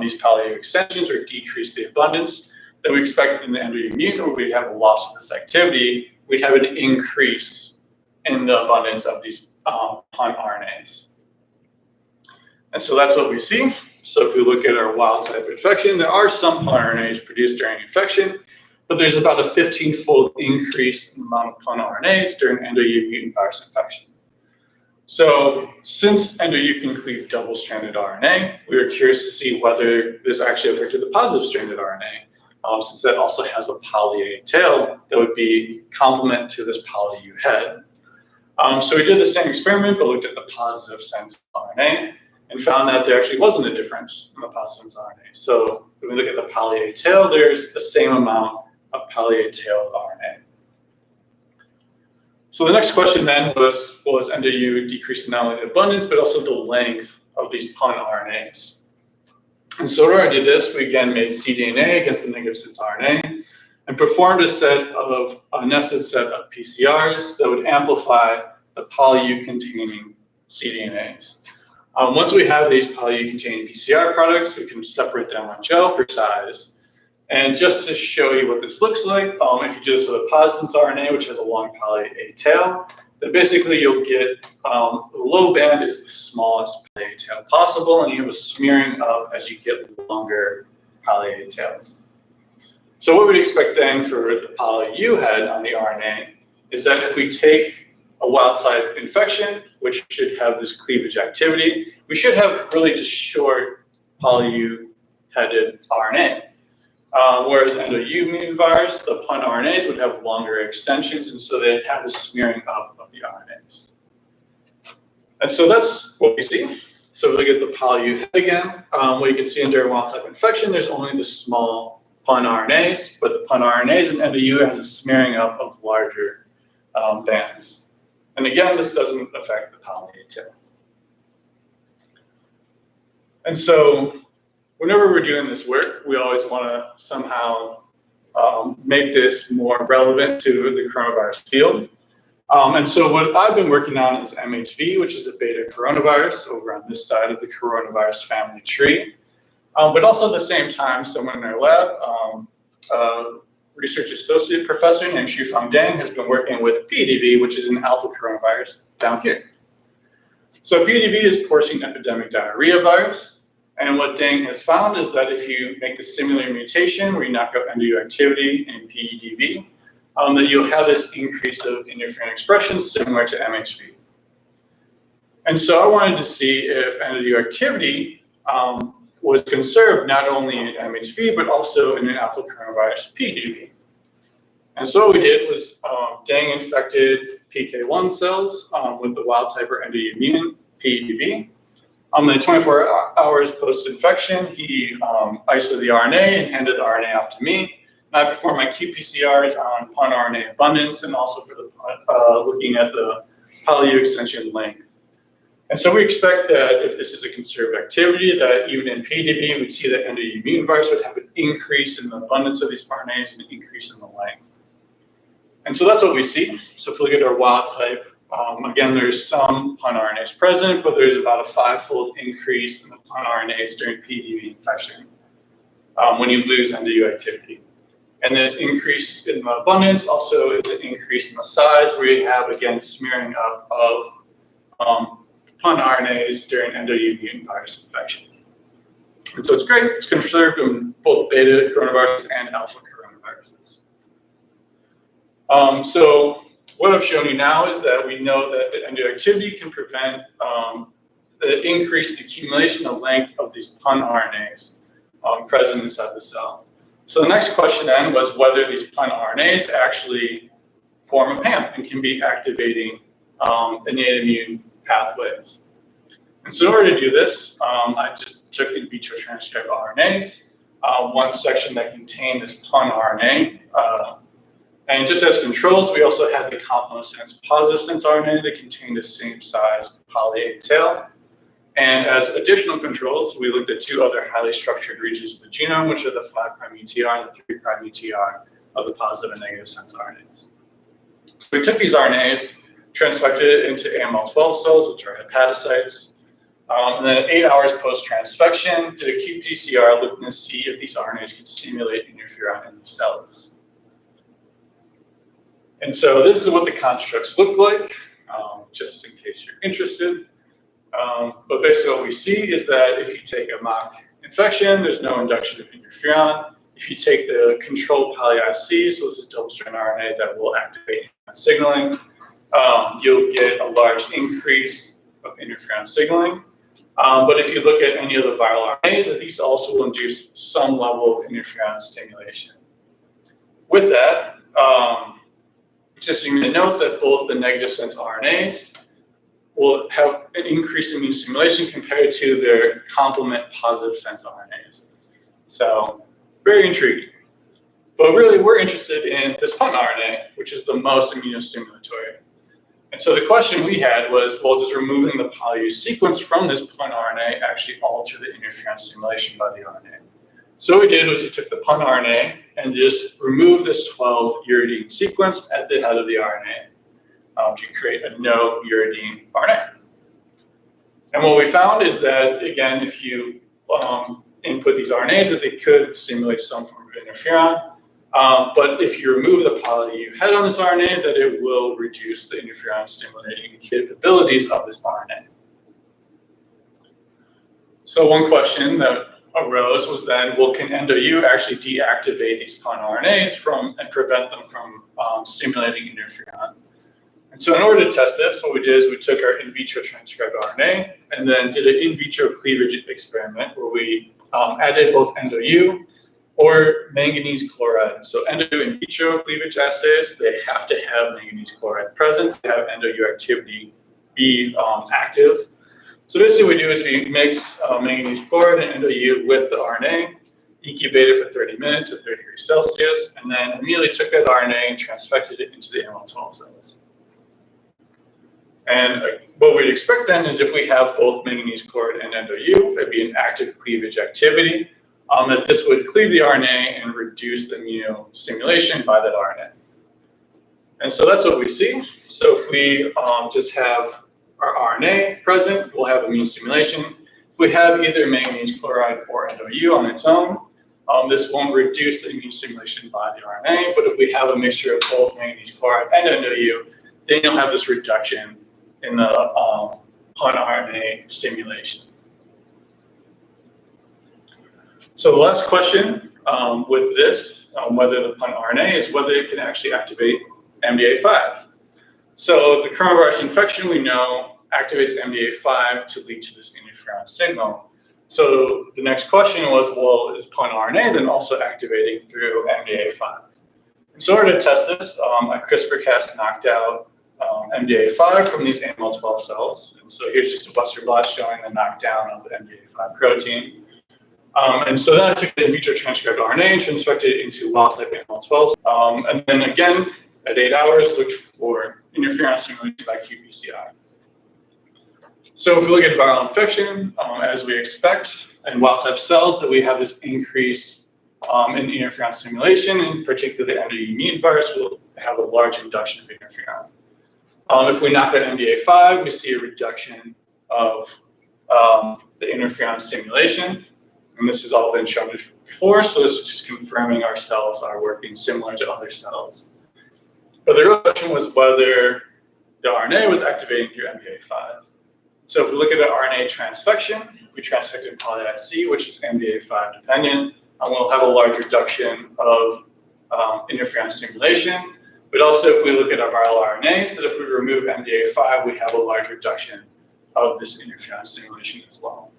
these poly-U extensions or decrease the abundance, then we expect in the NDU mutant, where we have a loss of this activity, we'd have an increase in the abundance of these pun RNAs. And so that's what we see. So if we look at our wild type infection, there are some pun RNAs produced during infection, but there's about a 15-fold increase in the amount of pun RNAs during NDU mutant virus infection. So since NDU can cleave double-stranded RNA, we were curious to see whether this actually affected the positive-stranded RNA, since that also has a poly-A tail that would be complement to this poly-U head. So we did the same experiment, but looked at the positive sense RNA and found that there actually wasn't a difference in the positive sense RNA. So when we look at the poly-A tail, there's the same amount of poly-A tail RNA. So the next question then was NDU decreasing not only the abundance, but also the length of these pun RNAs? And so in order to do this, we again made cDNA against the negative sense RNA and performed a nested set of PCRs that would amplify the poly-U containing cDNAs. Once we have these poly-U containing PCR products, we can separate them on gel for size. And just to show you what this looks like, if you do this with a positive sense RNA, which has a long poly-A tail, then basically you'll get the low band is the smallest poly-A tail possible, and you have a smearing up as you get longer poly-A tails. So what we'd expect then for the poly-U head on the RNA is that if we take a wild type infection, which should have this cleavage activity, we should have really just short poly-U headed RNA. Whereas NDU mutant virus, the pun RNAs would have longer extensions, and so they'd have a smearing up of the RNAs. And so that's what we see. So we look at the poly-U head again. What you can see in during wild type infection, there's only the small pun RNAs, but the pun RNAs in NDU has a smearing up of larger bands. And again, this doesn't affect the poly-A tail. And so whenever we're doing this work, we always want to somehow make this more relevant to the coronavirus field. And so what I've been working on is MHV, which is a beta coronavirus over on this side of the coronavirus family tree. But also at the same time, someone in our lab, research associate professor named Shufang Deng, has been working with PEDV, which is an alpha coronavirus down here. So PEDV is porcine epidemic diarrhea virus. And what Deng has found is that if you make the similar mutation where you knock out NDU activity in PEDV, that you'll have this increase of interferon expression similar to MHV. And so I wanted to see if NDU activity was conserved not only in MHV, but also in an alpha coronavirus PEDV. And so what we did was Deng infected PK1 cells with the wild type or NDU mutant PEDV. Then 24 hours post-infection, he isolated the RNA and handed the RNA off to me. And I performed my qPCRs on pun RNA abundance and also for the looking at the poly-U extension length. And so we expect that if this is a conserved activity, that even in PEDV, we'd see that NDU mutant virus would have an increase in the abundance of these RNAs and an increase in the length. And so that's what we see. So if we look at our wild type Again, there's some pun RNAs present, but there's about a 5-fold increase in the pun RNAs during PDB infection when you lose NDU activity. And this increase in the abundance also is an increase in the size, where you have, again, smearing up of pun RNAs during NDU mutant virus infection. And so it's great. It's conserved in both beta coronaviruses and alpha coronaviruses. So what I've shown you now is that we know that the NDU activity can prevent the increased accumulation of length of these pun RNAs present inside the cell. So the next question then was whether these pun RNAs actually form a PAM and can be activating innate immune pathways. And so in order to do this, I just took in vitro transcribed RNAs, one section that contained this pun RNA. And just as controls, we also had the complement-sense positive sense RNA that contained the same size poly A tail. And as additional controls, we looked at 2 other highly structured regions of the genome, which are the 5' UTR and the 3' UTR of the positive and negative sense RNAs. So we took these RNAs, transfected it into AML12 cells, which are hepatocytes. And then 8 hours post-transfection, did a qPCR looking to see if these RNAs could stimulate interferon in these cells. And so this is what the constructs look like, just in case you're interested. But basically what we see is that if you take a mock infection, there's no induction of interferon. If you take the control poly-IC, so this is double-strand RNA that will activate signaling, you'll get a large increase of interferon signaling. But if you look at any of the viral RNAs, these also will induce some level of interferon stimulation. With that, it's interesting to note that both the negative sense RNAs will have an increase in immune stimulation compared to their complement positive sense RNAs. So very intriguing. But really, we're interested in this pun RNA, which is the most immunostimulatory. And so the question we had was, well, does removing the poly sequence from this pun RNA actually alter the interferon stimulation by the RNA? So what we did was we took the pun RNA and just removed this 12 uridine sequence at the head of the RNA to create a no uridine RNA. And what we found is that, again, if you input these RNAs, that they could stimulate some form of interferon. But if you remove the poly head on this RNA, that it will reduce the interferon stimulating capabilities of this RNA. So one question that arose was then, well, can EndoU actually deactivate these pun RNAs and prevent them from stimulating interferon? And so in order to test this, what we did is we took our in vitro transcribed RNA and then did an in vitro cleavage experiment where we added both EndoU or manganese chloride. So EndoU in vitro cleavage assays, they have to have manganese chloride present to have EndoU activity be active. So basically what we do is we mix manganese chloride and EndoU with the RNA, incubate it for 30 minutes at 30 degrees Celsius, and then immediately took that RNA and transfected it into the AML12 cells. And what we'd expect then is if we have both manganese chloride and EndoU, there'd be an active cleavage activity, that this would cleave the RNA and reduce the immunostimulation by that RNA. And so that's what we see. So if we just have our RNA present, we'll have immune stimulation. If we have either manganese chloride or EndoU on its own, this won't reduce the immune stimulation by the RNA. But if we have a mixture of both manganese chloride and EndoU, then you'll have this reduction in the pun RNA stimulation. So the last question with this, whether the pun RNA, is whether it can actually activate MDA5. So the coronavirus infection, we know, activates MDA5 to lead to this interferon signal. So the next question was, well, is pun RNA then also activating through MDA5? And so in order to test this, I CRISPR-Cas knocked out MDA5 from these AML12 cells. And so here's just a Western blot showing the knockdown of the MDA5 protein. And so then I took the in vitro transcribed RNA and transfected it into wild-type AML12. And then again, at 8 hours, looked for interferon stimulation by qPCR. So if we look at viral infection, as we expect in wild-type cells, that we have this increase in interferon stimulation, and particularly the EndoU mutant virus will have a large induction of interferon. If we knock out MDA5, we see a reduction of the interferon stimulation. And this has all been shown before, so this is just confirming our cells are working similar to other cells. But the real question was whether the RNA was activating through MDA5. So if we look at an RNA transfection, we transfected poly C, which is MDA5 dependent, and we'll have a large reduction of interferon stimulation. But also if we look at our viral RNAs, that if we remove MDA5, we have a large reduction of this interferon stimulation as well.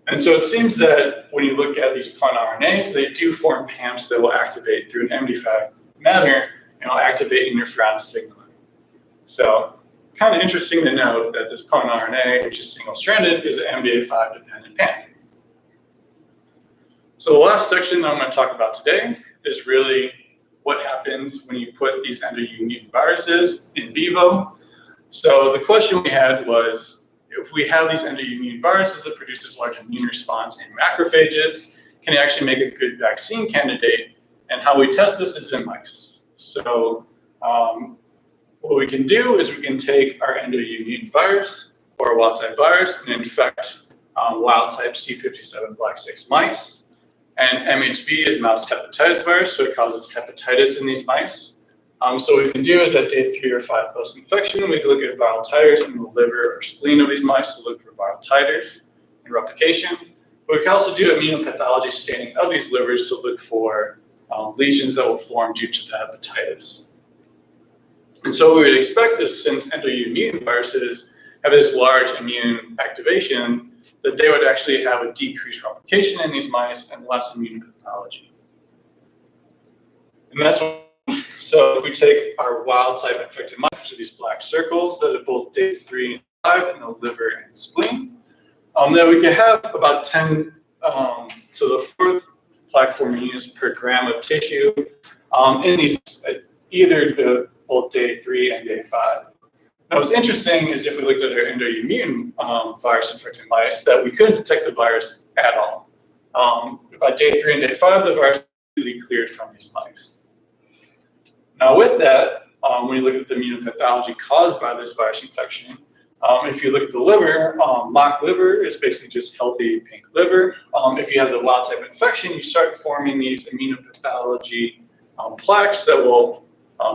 And so it seems that when you look at these plant RNAs, they do form PAMPs that will activate through an MD5 manner and will activate interferon signaling. So kind of interesting to note that this plant RNA, which is single-stranded, is an MDA5 dependent PAMP. So the last section that I'm going to talk about today is really what happens when you put these endoimmune mutant viruses in vivo. So the question we had was, if we have these endoimmune viruses that produce this large immune response in macrophages, can it actually make a good vaccine candidate? And how we test this is in mice. So what we can do is we can take our endoimmune virus or a wild-type virus and infect wild-type C57 Black 6 mice. And MHV is mouse hepatitis virus, so it causes hepatitis in these mice. So what we can do is at day 3 or 5 post-infection, we can look at viral titers in the liver or spleen of these mice to look for viral titers and replication. But we can also do immunopathology staining of these livers to look for lesions that will form due to the hepatitis. And so what we would expect is, since endoimmune viruses have this large immune activation, that they would actually have a decreased replication in these mice and less immunopathology. And that's so if we take our wild-type infected mice, which are these black circles that are both day 3 and 5 in the liver and spleen, then we can have about 10 to the 4th plaque-forming units per gram of tissue in these, either both day 3 and day 5. Now, what's interesting is if we looked at our endoimmune virus-infected mice, that we couldn't detect the virus at all. By day 3 and day 5, the virus was completely cleared from these mice. Now, with that, when you look at the immunopathology caused by this virus infection, if you look at the liver, mock liver is basically just healthy pink liver. If you have the wild-type infection, you start forming these immunopathology plaques that will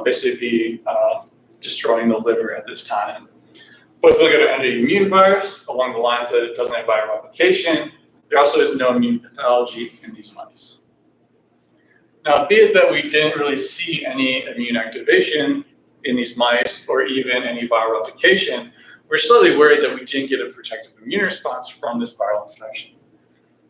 basically be destroying the liver at this time. But if we look at an endoimmune virus, along the lines that it doesn't have viral replication, there also is no immune pathology in these mice. Now, be it that we didn't really see any immune activation in these mice or even any viral replication, we're slightly worried that we didn't get a protective immune response from this viral infection.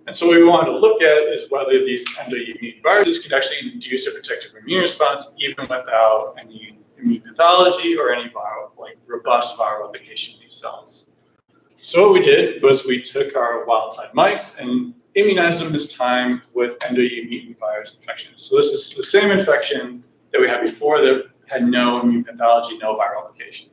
And so what we wanted to look at is whether these endoimmune viruses could actually induce a protective immune response even without any immune pathology or any viral, like robust viral replication in these cells. So what we did was we took our wild-type mice and immunized them this time with endoimmune virus infections. So this is the same infection that we had before that had no immune pathology, no viral replication.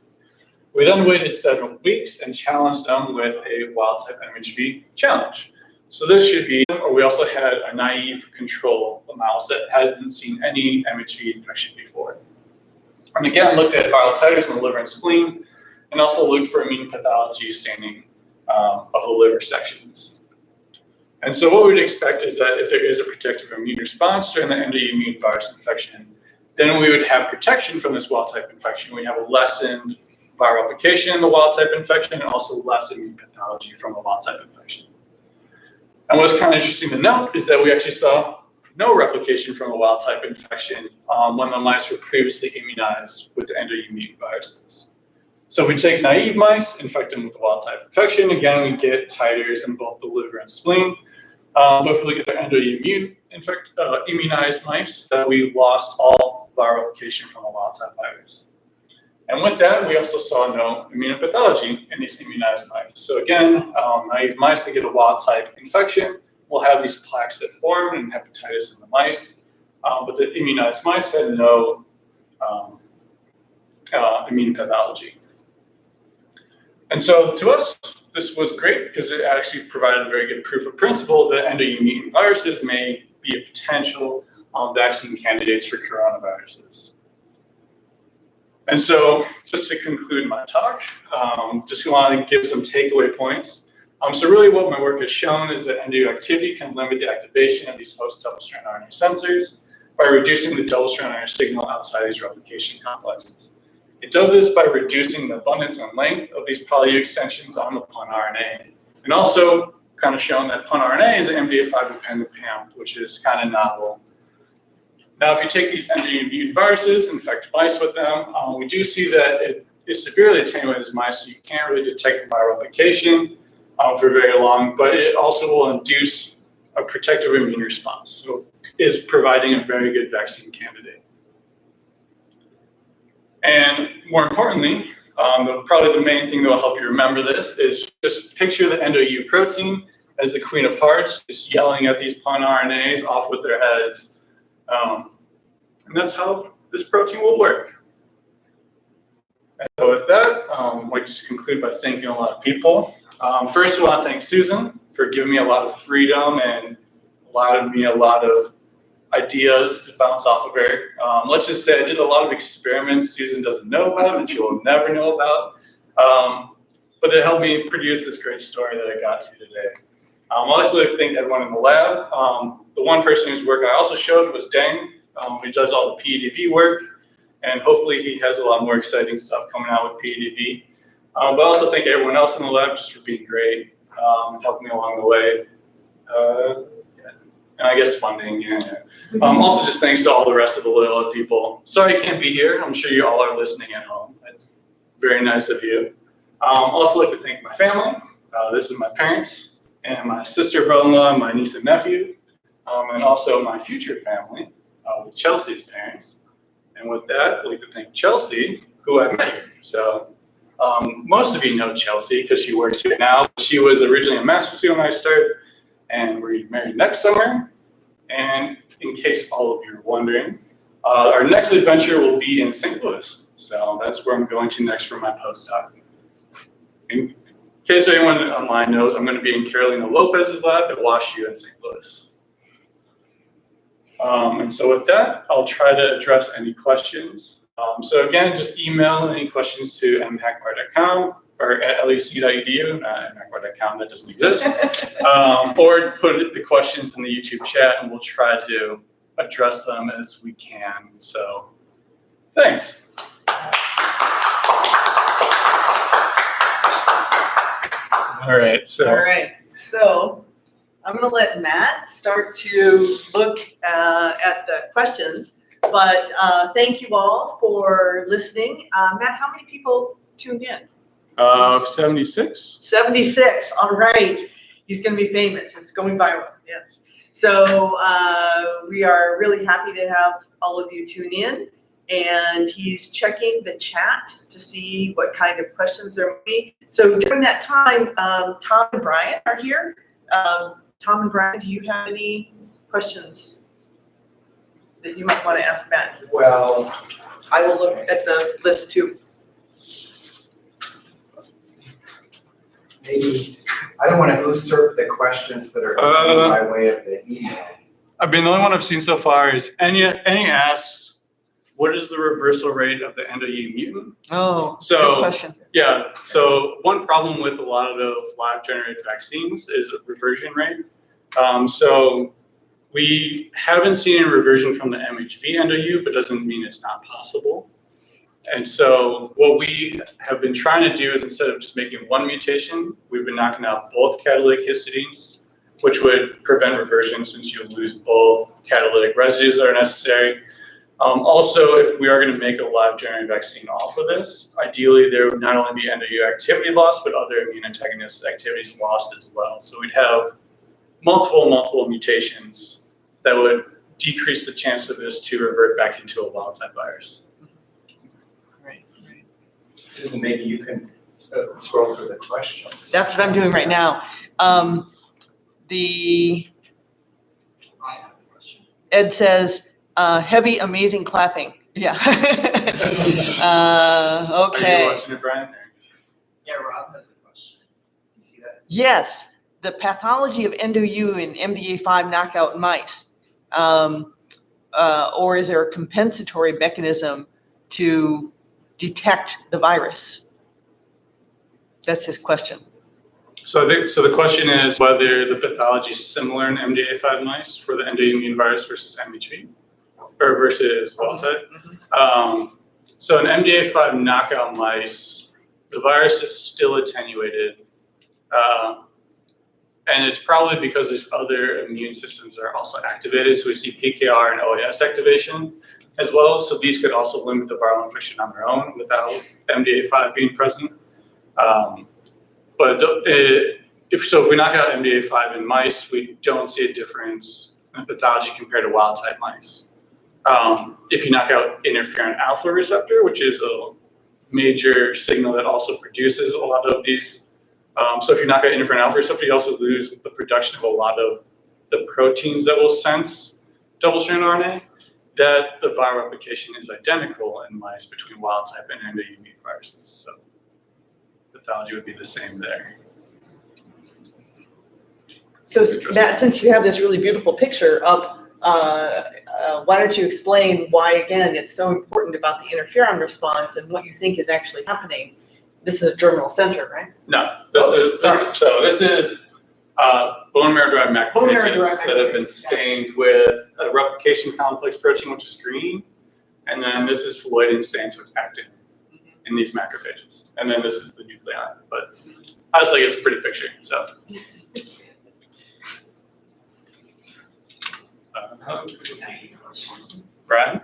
We then waited 7 weeks and challenged them with a wild-type MHV challenge. So this should be, or we also had a naive control, a mouse that hadn't seen any MHV infection before. And again, looked at viral titers in the liver and spleen, and also looked for immune pathology staining of the liver sections. And so what we'd expect is that if there is a protective immune response during the endoimmune virus infection, then we would have protection from this wild-type infection. We have a lessened viral replication in the wild-type infection, and also less immune pathology from the wild-type infection. And what's kind of interesting to note is that we actually saw no replication from a wild-type infection when the mice were previously immunized with the endoimmune viruses. So if we take naive mice, infect them with the wild-type infection, again, we get titers in both the liver and spleen. But if we look at the endoimmune immunized mice, that we lost all viral replication from a wild-type virus. And with that, we also saw no immunopathology in these immunized mice. So again, naive mice that get a wild-type infection will have these plaques that form and hepatitis in the mice, but the immunized mice had no immunopathology. And so to us, this was great because it actually provided a very good proof of principle that endoimmune viruses may be a potential vaccine candidates for coronaviruses. And so just to conclude my talk, just want to give some takeaway points. So really what my work has shown is that NDU activity can limit the activation of these host double-strand RNA sensors by reducing the double-strand RNA signal outside these replication complexes. It does this by reducing the abundance and length of these poly extensions on the PUN RNA, and also kind of shown that PUN RNA is an MDA5 dependent PAM, which is kind of novel. Now, if you take these NDU mutant viruses and infect mice with them, we do see that it is severely attenuated as mice, so you can't really detect viral replication for very long, but it also will induce a protective immune response. So it is providing a very good vaccine candidate. And more importantly, probably the main thing that will help you remember this is just picture the NDU protein as the Queen of Hearts, just yelling at these PUN RNAs off with their heads. And that's how this protein will work. And so with that, I just conclude by thanking a lot of people. First, I want to thank Susan for giving me a lot of freedom and allowing me a lot of ideas to bounce off of her. Let's just say I did a lot of experiments Susan doesn't know about and she will never know about. But it helped me produce this great story that I got to today. I also like to thank everyone in the lab. The one person whose work I also showed was Deng, who does all the PEDV work. And hopefully he has a lot more exciting stuff coming out with PEDV. But I also thank everyone else in the lab just for being great and helping me along the way. And I guess funding, yeah. Also just thanks to all the rest of the Loyola people. Sorry I can't be here. I'm sure you all are listening at home. That's very nice of you. Also like to thank my family. This is my parents and my sister, brother-in-law, my niece and nephew, and also my future family with Chelsea's parents. And with that, I'd like to thank Chelsea, who I met here. So most of you know Chelsea because she works here now. She was originally a master's student when I started, and we're getting married next summer. And in case all of you are wondering, our next adventure will be in St. Louis. So that's where I'm going to next for my postdoc. In case anyone online knows, I'm going to be in Carolina Lopez's lab at WashU in St. Louis. And so with that, I'll try to address any questions. So again, just email any questions to mhackbart.com or at lec.edu, not mhackbart.com, that doesn't exist. Or put the questions in the YouTube chat and we'll try to address them as we can. So thanks. All right, so I'm going to let Matt start to look at the questions, but thank you all for listening. Matt, how many people tuned in? 76. 76, all right. He's going to be famous. It's going viral, yes. So we are really happy to have all of you tune in. And he's checking the chat to see what kind of questions there will be. So during that time, Tom and Brian are here. Tom and Brian, do you have any questions that you might want to ask Matt? Well, I will look at the list too. maybe, I don't want to usurp the questions that are coming by way of the email. I mean, the only one I've seen so far is Enya asks, what is the reversal rate of the NDU mutant? Oh, So, good question. Yeah, so one problem with a lot of the live-generated vaccines is a reversion rate. So we haven't seen a reversion from the MHV NDU, but doesn't mean it's not possible. And so what we have been trying to do is instead of just making one mutation, we've been knocking out both catalytic histidines, which would prevent reversion since you lose both catalytic residues that are necessary. Also, if we are going to make a live generated vaccine off of this, ideally there would not only be NDU activity lost, but other immune antagonist activities lost as well. So we'd have multiple mutations that would decrease the chance of this to revert back into a wild type virus. Right. Susan, maybe you can scroll through the questions. That's what I'm doing right now. Ed says, heavy, amazing clapping. Yeah. Are you Okay. watching it, Brian? Yeah, Rob has a question. You see that? Yes, the pathology of NDU in MDA5 knockout mice, or is there a compensatory mechanism to detect the virus? That's his question. So the question is whether the pathology is similar in MDA5 mice for the endoimmune virus versus MHV, or versus wild type. So in MDA5 knockout mice, the virus is still attenuated. And it's probably because there's other immune systems that are also activated. So we see PKR and OAS activation as well. So these could also limit the viral infection on their own without MDA5 being present. If we knock out MDA5 in mice, we don't see a difference in pathology compared to wild type mice. If you knock out interferon alpha receptor, which is a major signal that also produces a lot of these. So if you knock out interferon alpha receptor, you also lose the production of a lot of the proteins that will sense double-stranded RNA. That the viral replication is identical in mice between wild type and endoimmune viruses. So pathology would be the same there. So Matt, since you have this really beautiful picture up, why don't you explain why, again, it's so important about the interferon response and what you think is actually happening? This is a germinal center, right? No, this is bone marrow-derived macrophages that have been stained with a replication complex protein, which is green, and then this is phalloidin stained, so it's active in these macrophages, and then this is the nuclei. But I was like, it's a pretty picture. So. Brian?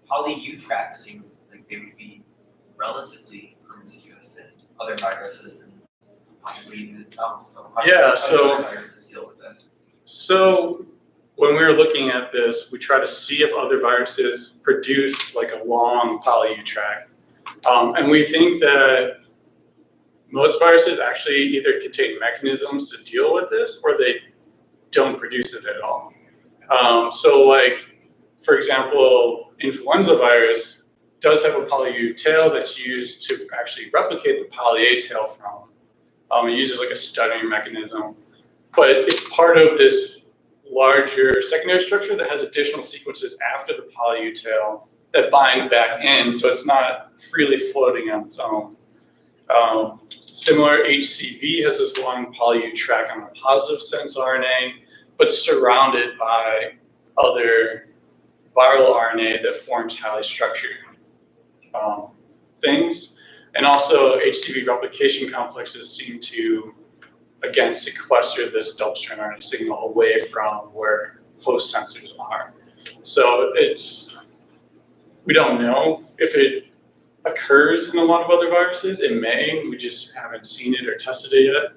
Poly-U tracks seem like they would be relatively promiscuous in other viruses and possibly even itself. So how do other viruses deal with this? So when we were looking at this, we try to see if other viruses produce like a long poly-U tract. And we think that most viruses actually either contain mechanisms to deal with this or they don't produce it at all. So like, for example, influenza virus does have a poly-U tail that's used to actually replicate the poly-A tail from. It uses like a stuttering mechanism, but it's part of this larger secondary structure that has additional sequences after the poly-U tail that bind back in, so it's not freely floating on its own. Similar, HCV has this long poly-U tract on the positive sense RNA, but surrounded by other viral RNA that forms highly structured things. And also HCV replication complexes seem to, again, sequester this double-strand RNA signal away from where host sensors are. So we don't know if it occurs in a lot of other viruses. It may, we just haven't seen it or tested it yet.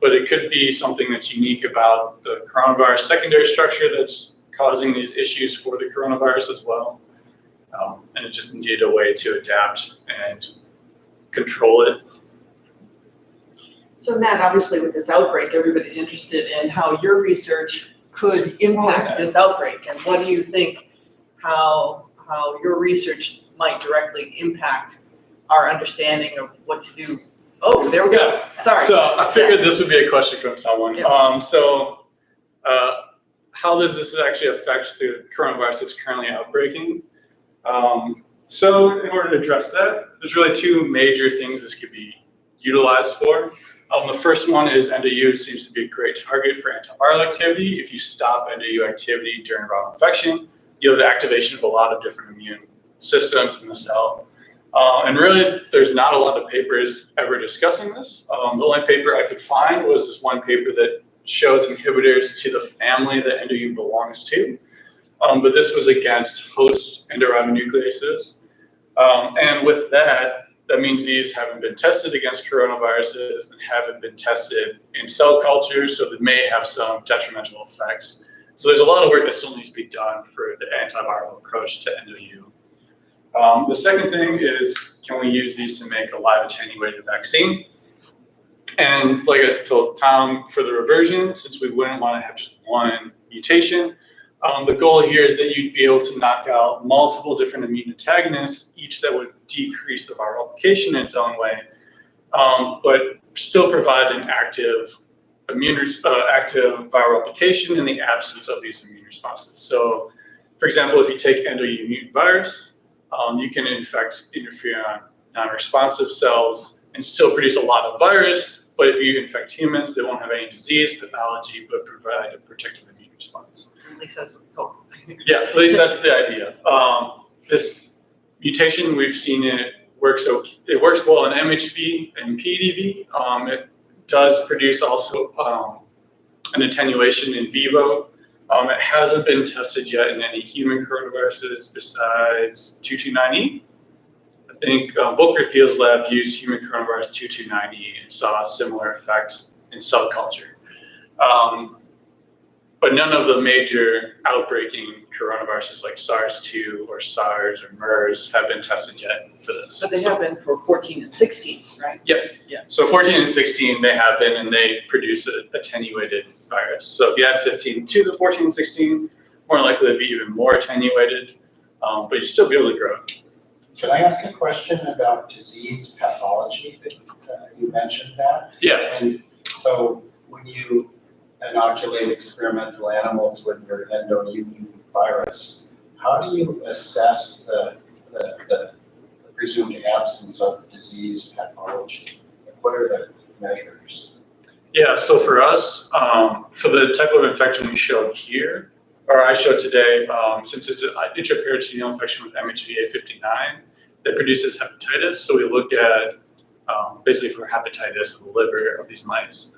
But it could be something that's unique about the coronavirus secondary structure that's causing these issues for the coronavirus as well. And it just needed a way to adapt and control it. So Matt, obviously with this outbreak, everybody's interested in how your research could impact this outbreak. And what do you think how your research might directly impact our understanding of what to do? Oh, there we go. Sorry. So I figured this would be a question from someone. Yeah. How does this actually affect the coronavirus that's currently outbreaking? So in order to address that, there's really two major things this could be utilized for. The first one is NDU seems to be a great target for antiviral activity. If you stop NDU activity during viral infection, you have the activation of a lot of different immune systems in the cell. And really, there's not a lot of papers ever discussing this. The only paper I could find was this one paper that shows inhibitors to the family that NDU belongs to. But this was against host endoribonucleases. And with that, that means these haven't been tested against coronaviruses and haven't been tested in cell cultures, so they may have some detrimental effects. So there's a lot of work that still needs to be done for the antiviral approach to NDU. The second thing is, can we use these to make a live attenuated vaccine? And like I told Tom, for the reversion, since we wouldn't want to have just one mutation, the goal here is that you'd be able to knock out multiple different immune antagonists, each that would decrease the viral replication in its own way, but still provide an active viral replication in the absence of these immune responses. So, for example, if you take endoimmune virus, you can infect interferon non-responsive cells and still produce a lot of virus. But if you infect humans, they won't have any disease pathology, but provide a protective immune response. At least that's what we hope. Yeah, at least that's the idea. This mutation, we've seen it works okay. It works well in MHV and PDV. It does produce also an attenuation in vivo. It hasn't been tested yet in any human coronaviruses besides 229E. I think Volker Thiel's lab used human coronavirus 229E and saw a similar effects in cell culture. But none of the major outbreaking coronaviruses like SARS-2 or SARS or MERS have been tested yet for this. But they have been for 14 and 16, right? Yep. Yeah. So 14 and 16, they have been, and they produce an attenuated virus. So if you add 15 to the 14 and 16, more likely to be even more attenuated, but you'd still be able to grow. Can I ask a question about disease pathology? That you mentioned that. Yeah. And so when you inoculate experimental animals with your endoimmune virus, how do you assess the presumed absence of disease pathology? What are the measures? Yeah, so for us, for the type of infection we showed here, or I showed today, since it's an intraperitoneal infection with MHVA59 that produces hepatitis, so we look at basically for hepatitis in the liver of these mice.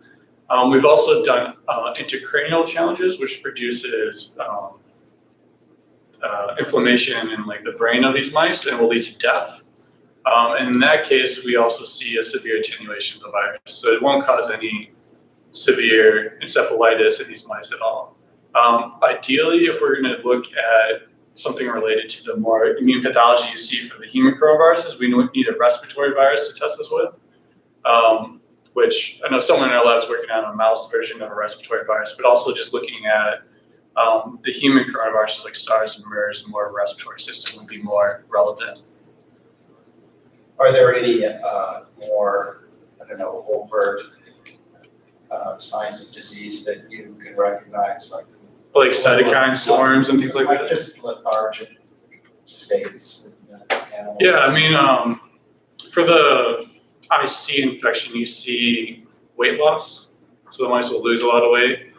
We've also done intracranial challenges, which produces inflammation in like the brain of these mice and will lead to death. And in that case, we also see a severe attenuation of the virus. So it won't cause any severe encephalitis in these mice at all. Ideally, if we're going to look at something related to the more immune pathology you see for the human coronaviruses, we need a respiratory virus to test this with. Which I know someone in our lab is working on a mouse version of a respiratory virus, but also just looking at the human coronaviruses like SARS and MERS, more respiratory system would be more relevant. Are there any more, I don't know, overt signs of disease that you can recognize, like cytokine storms and things like that? Just lethargic states in animals? Yeah, I mean, for the IC infection, you see weight loss, so the mice will lose a lot of weight.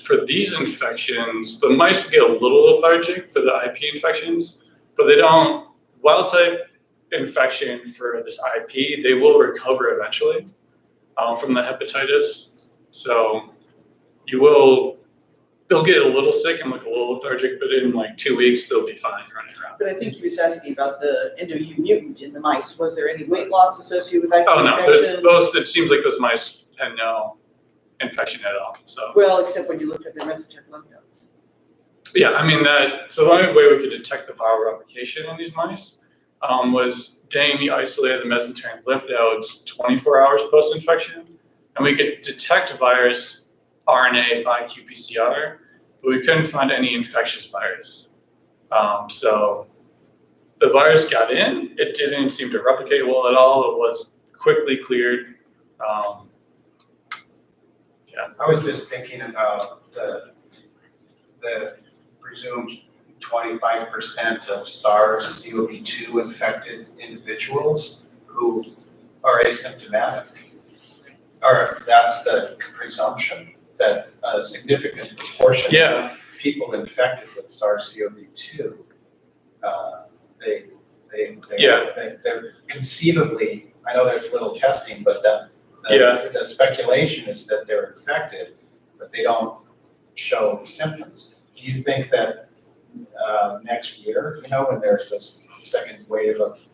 For these infections, the mice get a little lethargic for the IP infections, but they don't. Wild type infection for this IP, they will recover eventually from the hepatitis. So they'll get a little sick and look a little lethargic, but in like 2 weeks, they'll be fine running around. But I think he was asking about the endoimmune mutant in the mice. Was there any weight loss associated with that Oh no, infection? it seems like those mice had no infection at all. So Well, except when you looked at their mesenteric lymph nodes. yeah, I mean so the only way we could detect the viral replication on these mice was getting the isolated mesenteric lymph nodes 24 hours post-infection, and we could detect virus RNA by qPCR, but we couldn't find any infectious virus. So the virus got in, it didn't seem to replicate well at all, it was quickly cleared. I was just thinking about the presumed 25% of SARS-CoV-2 infected individuals who are asymptomatic. Or that's the presumption that a significant proportion of people infected with SARS-CoV-2, they're conceivably, I know there's little testing, but the speculation is that they're infected, but they don't show symptoms. Do you think that next year, when there's this second wave of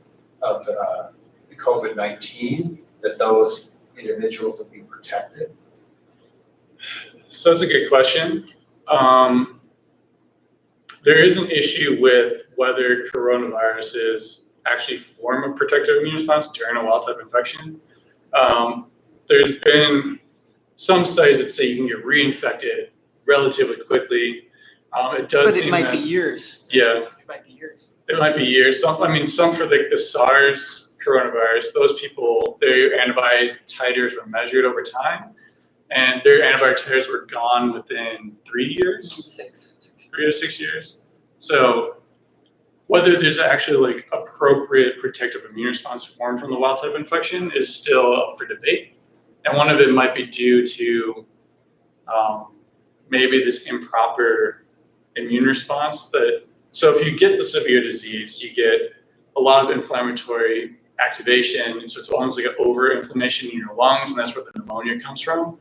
COVID-19, that those individuals will be protected? So that's a good question. There is an issue with whether coronaviruses actually form a protective immune response during a wild type infection. There's been some studies that say you can get reinfected relatively quickly. It does But it seem might that, be years. Yeah, It might be years. it might be years. Some for the SARS coronavirus, those people, their antibody titers were measured over time, and their antibody titers were gone within 3 years. 6. 3 to 6 years. So whether there's actually like appropriate protective immune response formed from the wild type infection is still up for debate. And one of it might be due to maybe this improper immune response so if you get the severe disease, you get a lot of inflammatory activation, and so it's almost like an over-inflammation in your lungs, and that's where the pneumonia comes from.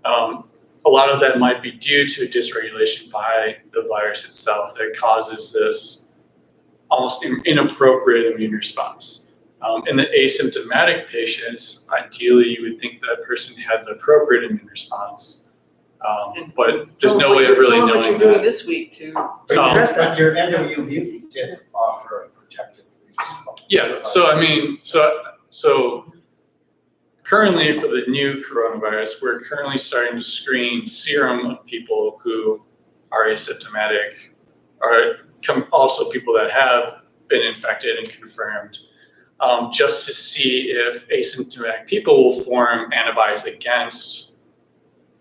A lot of that might be due to dysregulation by the virus itself that causes this almost inappropriate immune response. In the asymptomatic patients, ideally you would think that person had the appropriate immune response. But there's no way of really Tell them knowing what you're doing that. this week to But address that. your NOU mutant did offer a protective response. Yeah, so I mean, so currently for the new coronavirus, we're currently starting to screen serum of people who are asymptomatic, or also people that have been infected and confirmed, just to see if asymptomatic people will form antibodies against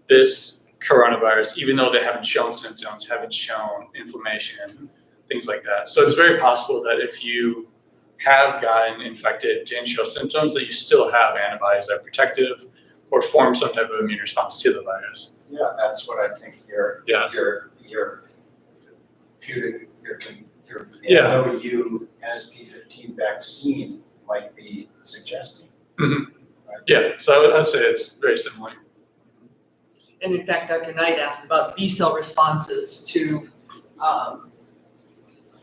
this coronavirus, even though they haven't shown symptoms, haven't shown inflammation, things like that. So it's very possible that if you have gotten infected, didn't show symptoms, that you still have antibodies that are protective or form some type of immune response to the virus. Yeah, that's what I think your NOU NSP15 vaccine might be suggesting. Mm-hmm. Yeah, so I'd say it's very similar. And in fact, Dr. Knight asked about B cell responses to,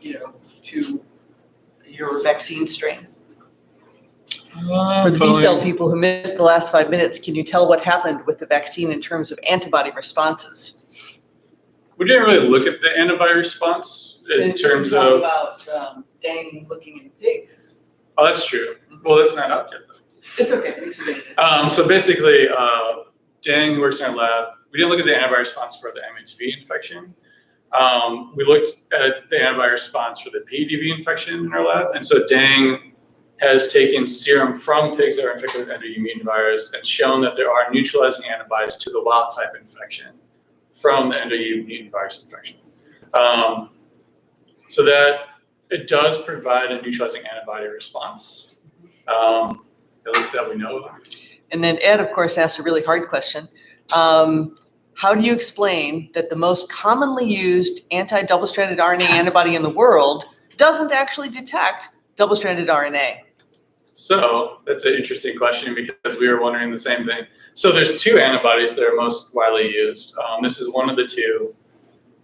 to your vaccine strain. For the B cell people who missed the last 5 minutes, can you tell what happened with the vaccine in terms of antibody responses? We didn't really look at the antibody response in terms talk of. About Dang looking in pigs. Oh, that's true. Well, that's not out yet though. It's okay, we submitted it. So basically, Dang works in our lab. We didn't look at the antibody response for the MHV infection. We looked at the antibody response for the PEDV infection in our lab. And so Dang has taken serum from pigs that are infected with endoimmune virus and shown that there are neutralizing antibodies to the wild type infection from the endoimmune virus infection. So that it does provide a neutralizing antibody response, at least that we know of. And then Ed, of course, asked a really hard question. How do you explain that the most commonly used anti-double-stranded RNA antibody in the world doesn't actually detect double-stranded RNA? So that's an interesting question because we were wondering the same thing. So there's two antibodies that are most widely used. This is one of the two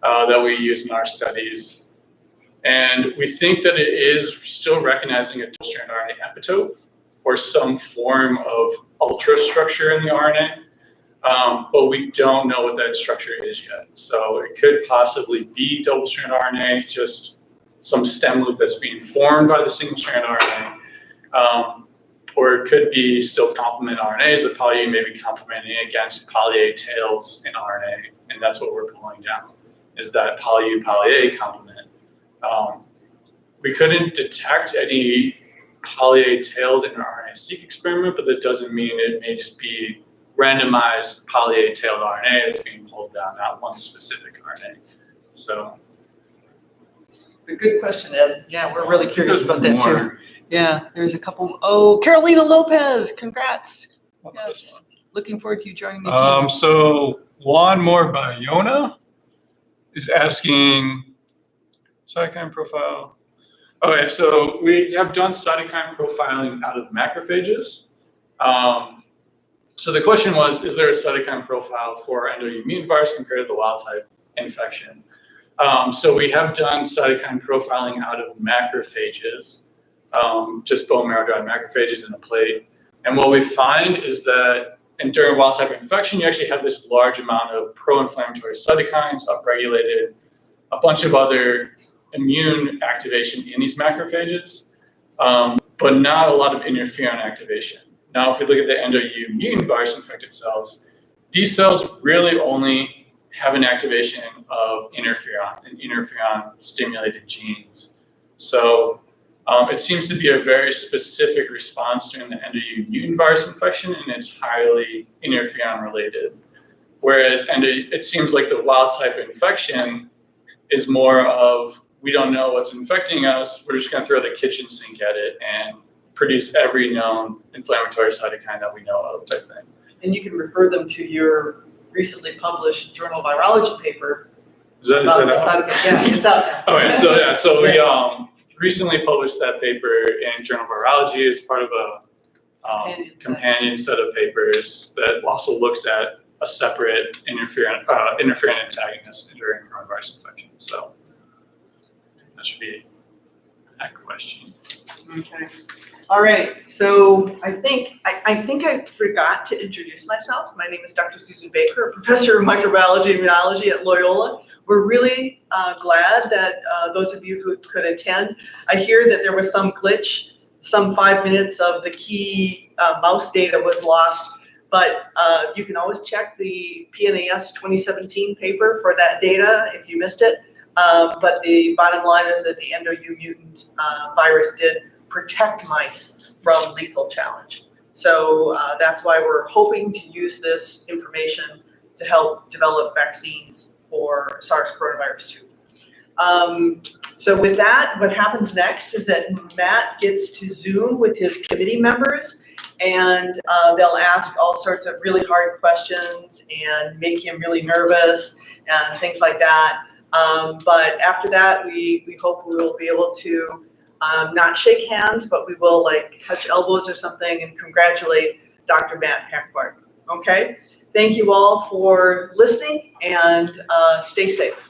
that we use in our studies. And we think that it is still recognizing a double-stranded RNA epitope or some form of ultrastructure in the RNA. But we don't know what that structure is yet. So it could possibly be double-stranded RNA, just some stem loop that's being formed by the single-strand RNA. Or it could be still complement RNAs that poly may be complementing against poly-A tails in RNA. And that's what we're pulling down, is that poly-U, poly-A complement. We couldn't detect any poly-A tailed in an RNA-seq experiment, but that doesn't mean it may just be randomized poly-A tailed RNA that's being pulled down, not one specific RNA. So. A good question, Ed. Yeah, we're really curious about that too. More. Yeah, there's a couple. Oh, Carolina Lopez, congrats. What about this Yes. one? Looking forward to you joining the team. So Juan Moore Bayona is asking cytokine profile. Okay, so we have done cytokine profiling out of macrophages. So the question was, is there a cytokine profile for endoimmune virus compared to the wild type infection? So we have done cytokine profiling out of macrophages, just bone marrow-derived macrophages in a plate. And what we find is that during wild type infection, you actually have this large amount of pro-inflammatory cytokines upregulated, a bunch of other immune activation in these macrophages, but not a lot of interferon activation. Now, if we look at the endoimmune virus infected cells, these cells really only have an activation of interferon and interferon stimulated genes. So it seems to be a very specific response during the endoimmune virus infection, and it's highly interferon related. Whereas it seems like the wild type infection is more of we don't know what's infecting us. We're just going to throw the kitchen sink at it and produce every known inflammatory cytokine that we know of, type thing. And you can refer them to your recently published Journal of Virology paper. Is that about the out? cytokine. Yeah, it's out now. Okay, so we recently published that paper in Journal of Virology as part of a companion set of papers that also looks at a separate interferon antagonist during coronavirus infection. So that should be that question. Okay. All right. So I think I forgot to introduce myself. My name is Dr. Susan Baker, a professor of microbiology and immunology at Loyola. We're really glad that those of you who could attend. I hear that there was some glitch. Some 5 minutes of the key mouse data was lost, but you can always check the PNAS 2017 paper for that data if you missed it. But the bottom line is that the endo-U mutant virus did protect mice from lethal challenge. So that's why we're hoping to use this information to help develop vaccines for SARS coronavirus 2. So with that, what happens next is that Matt gets to Zoom with his committee members, and they'll ask all sorts of really hard questions and make him really nervous and things like that. But after that, we hope we will be able to not shake hands, but we will like touch elbows or something and congratulate Dr. Matt Hackbart. Okay? Thank you all for listening, and stay safe.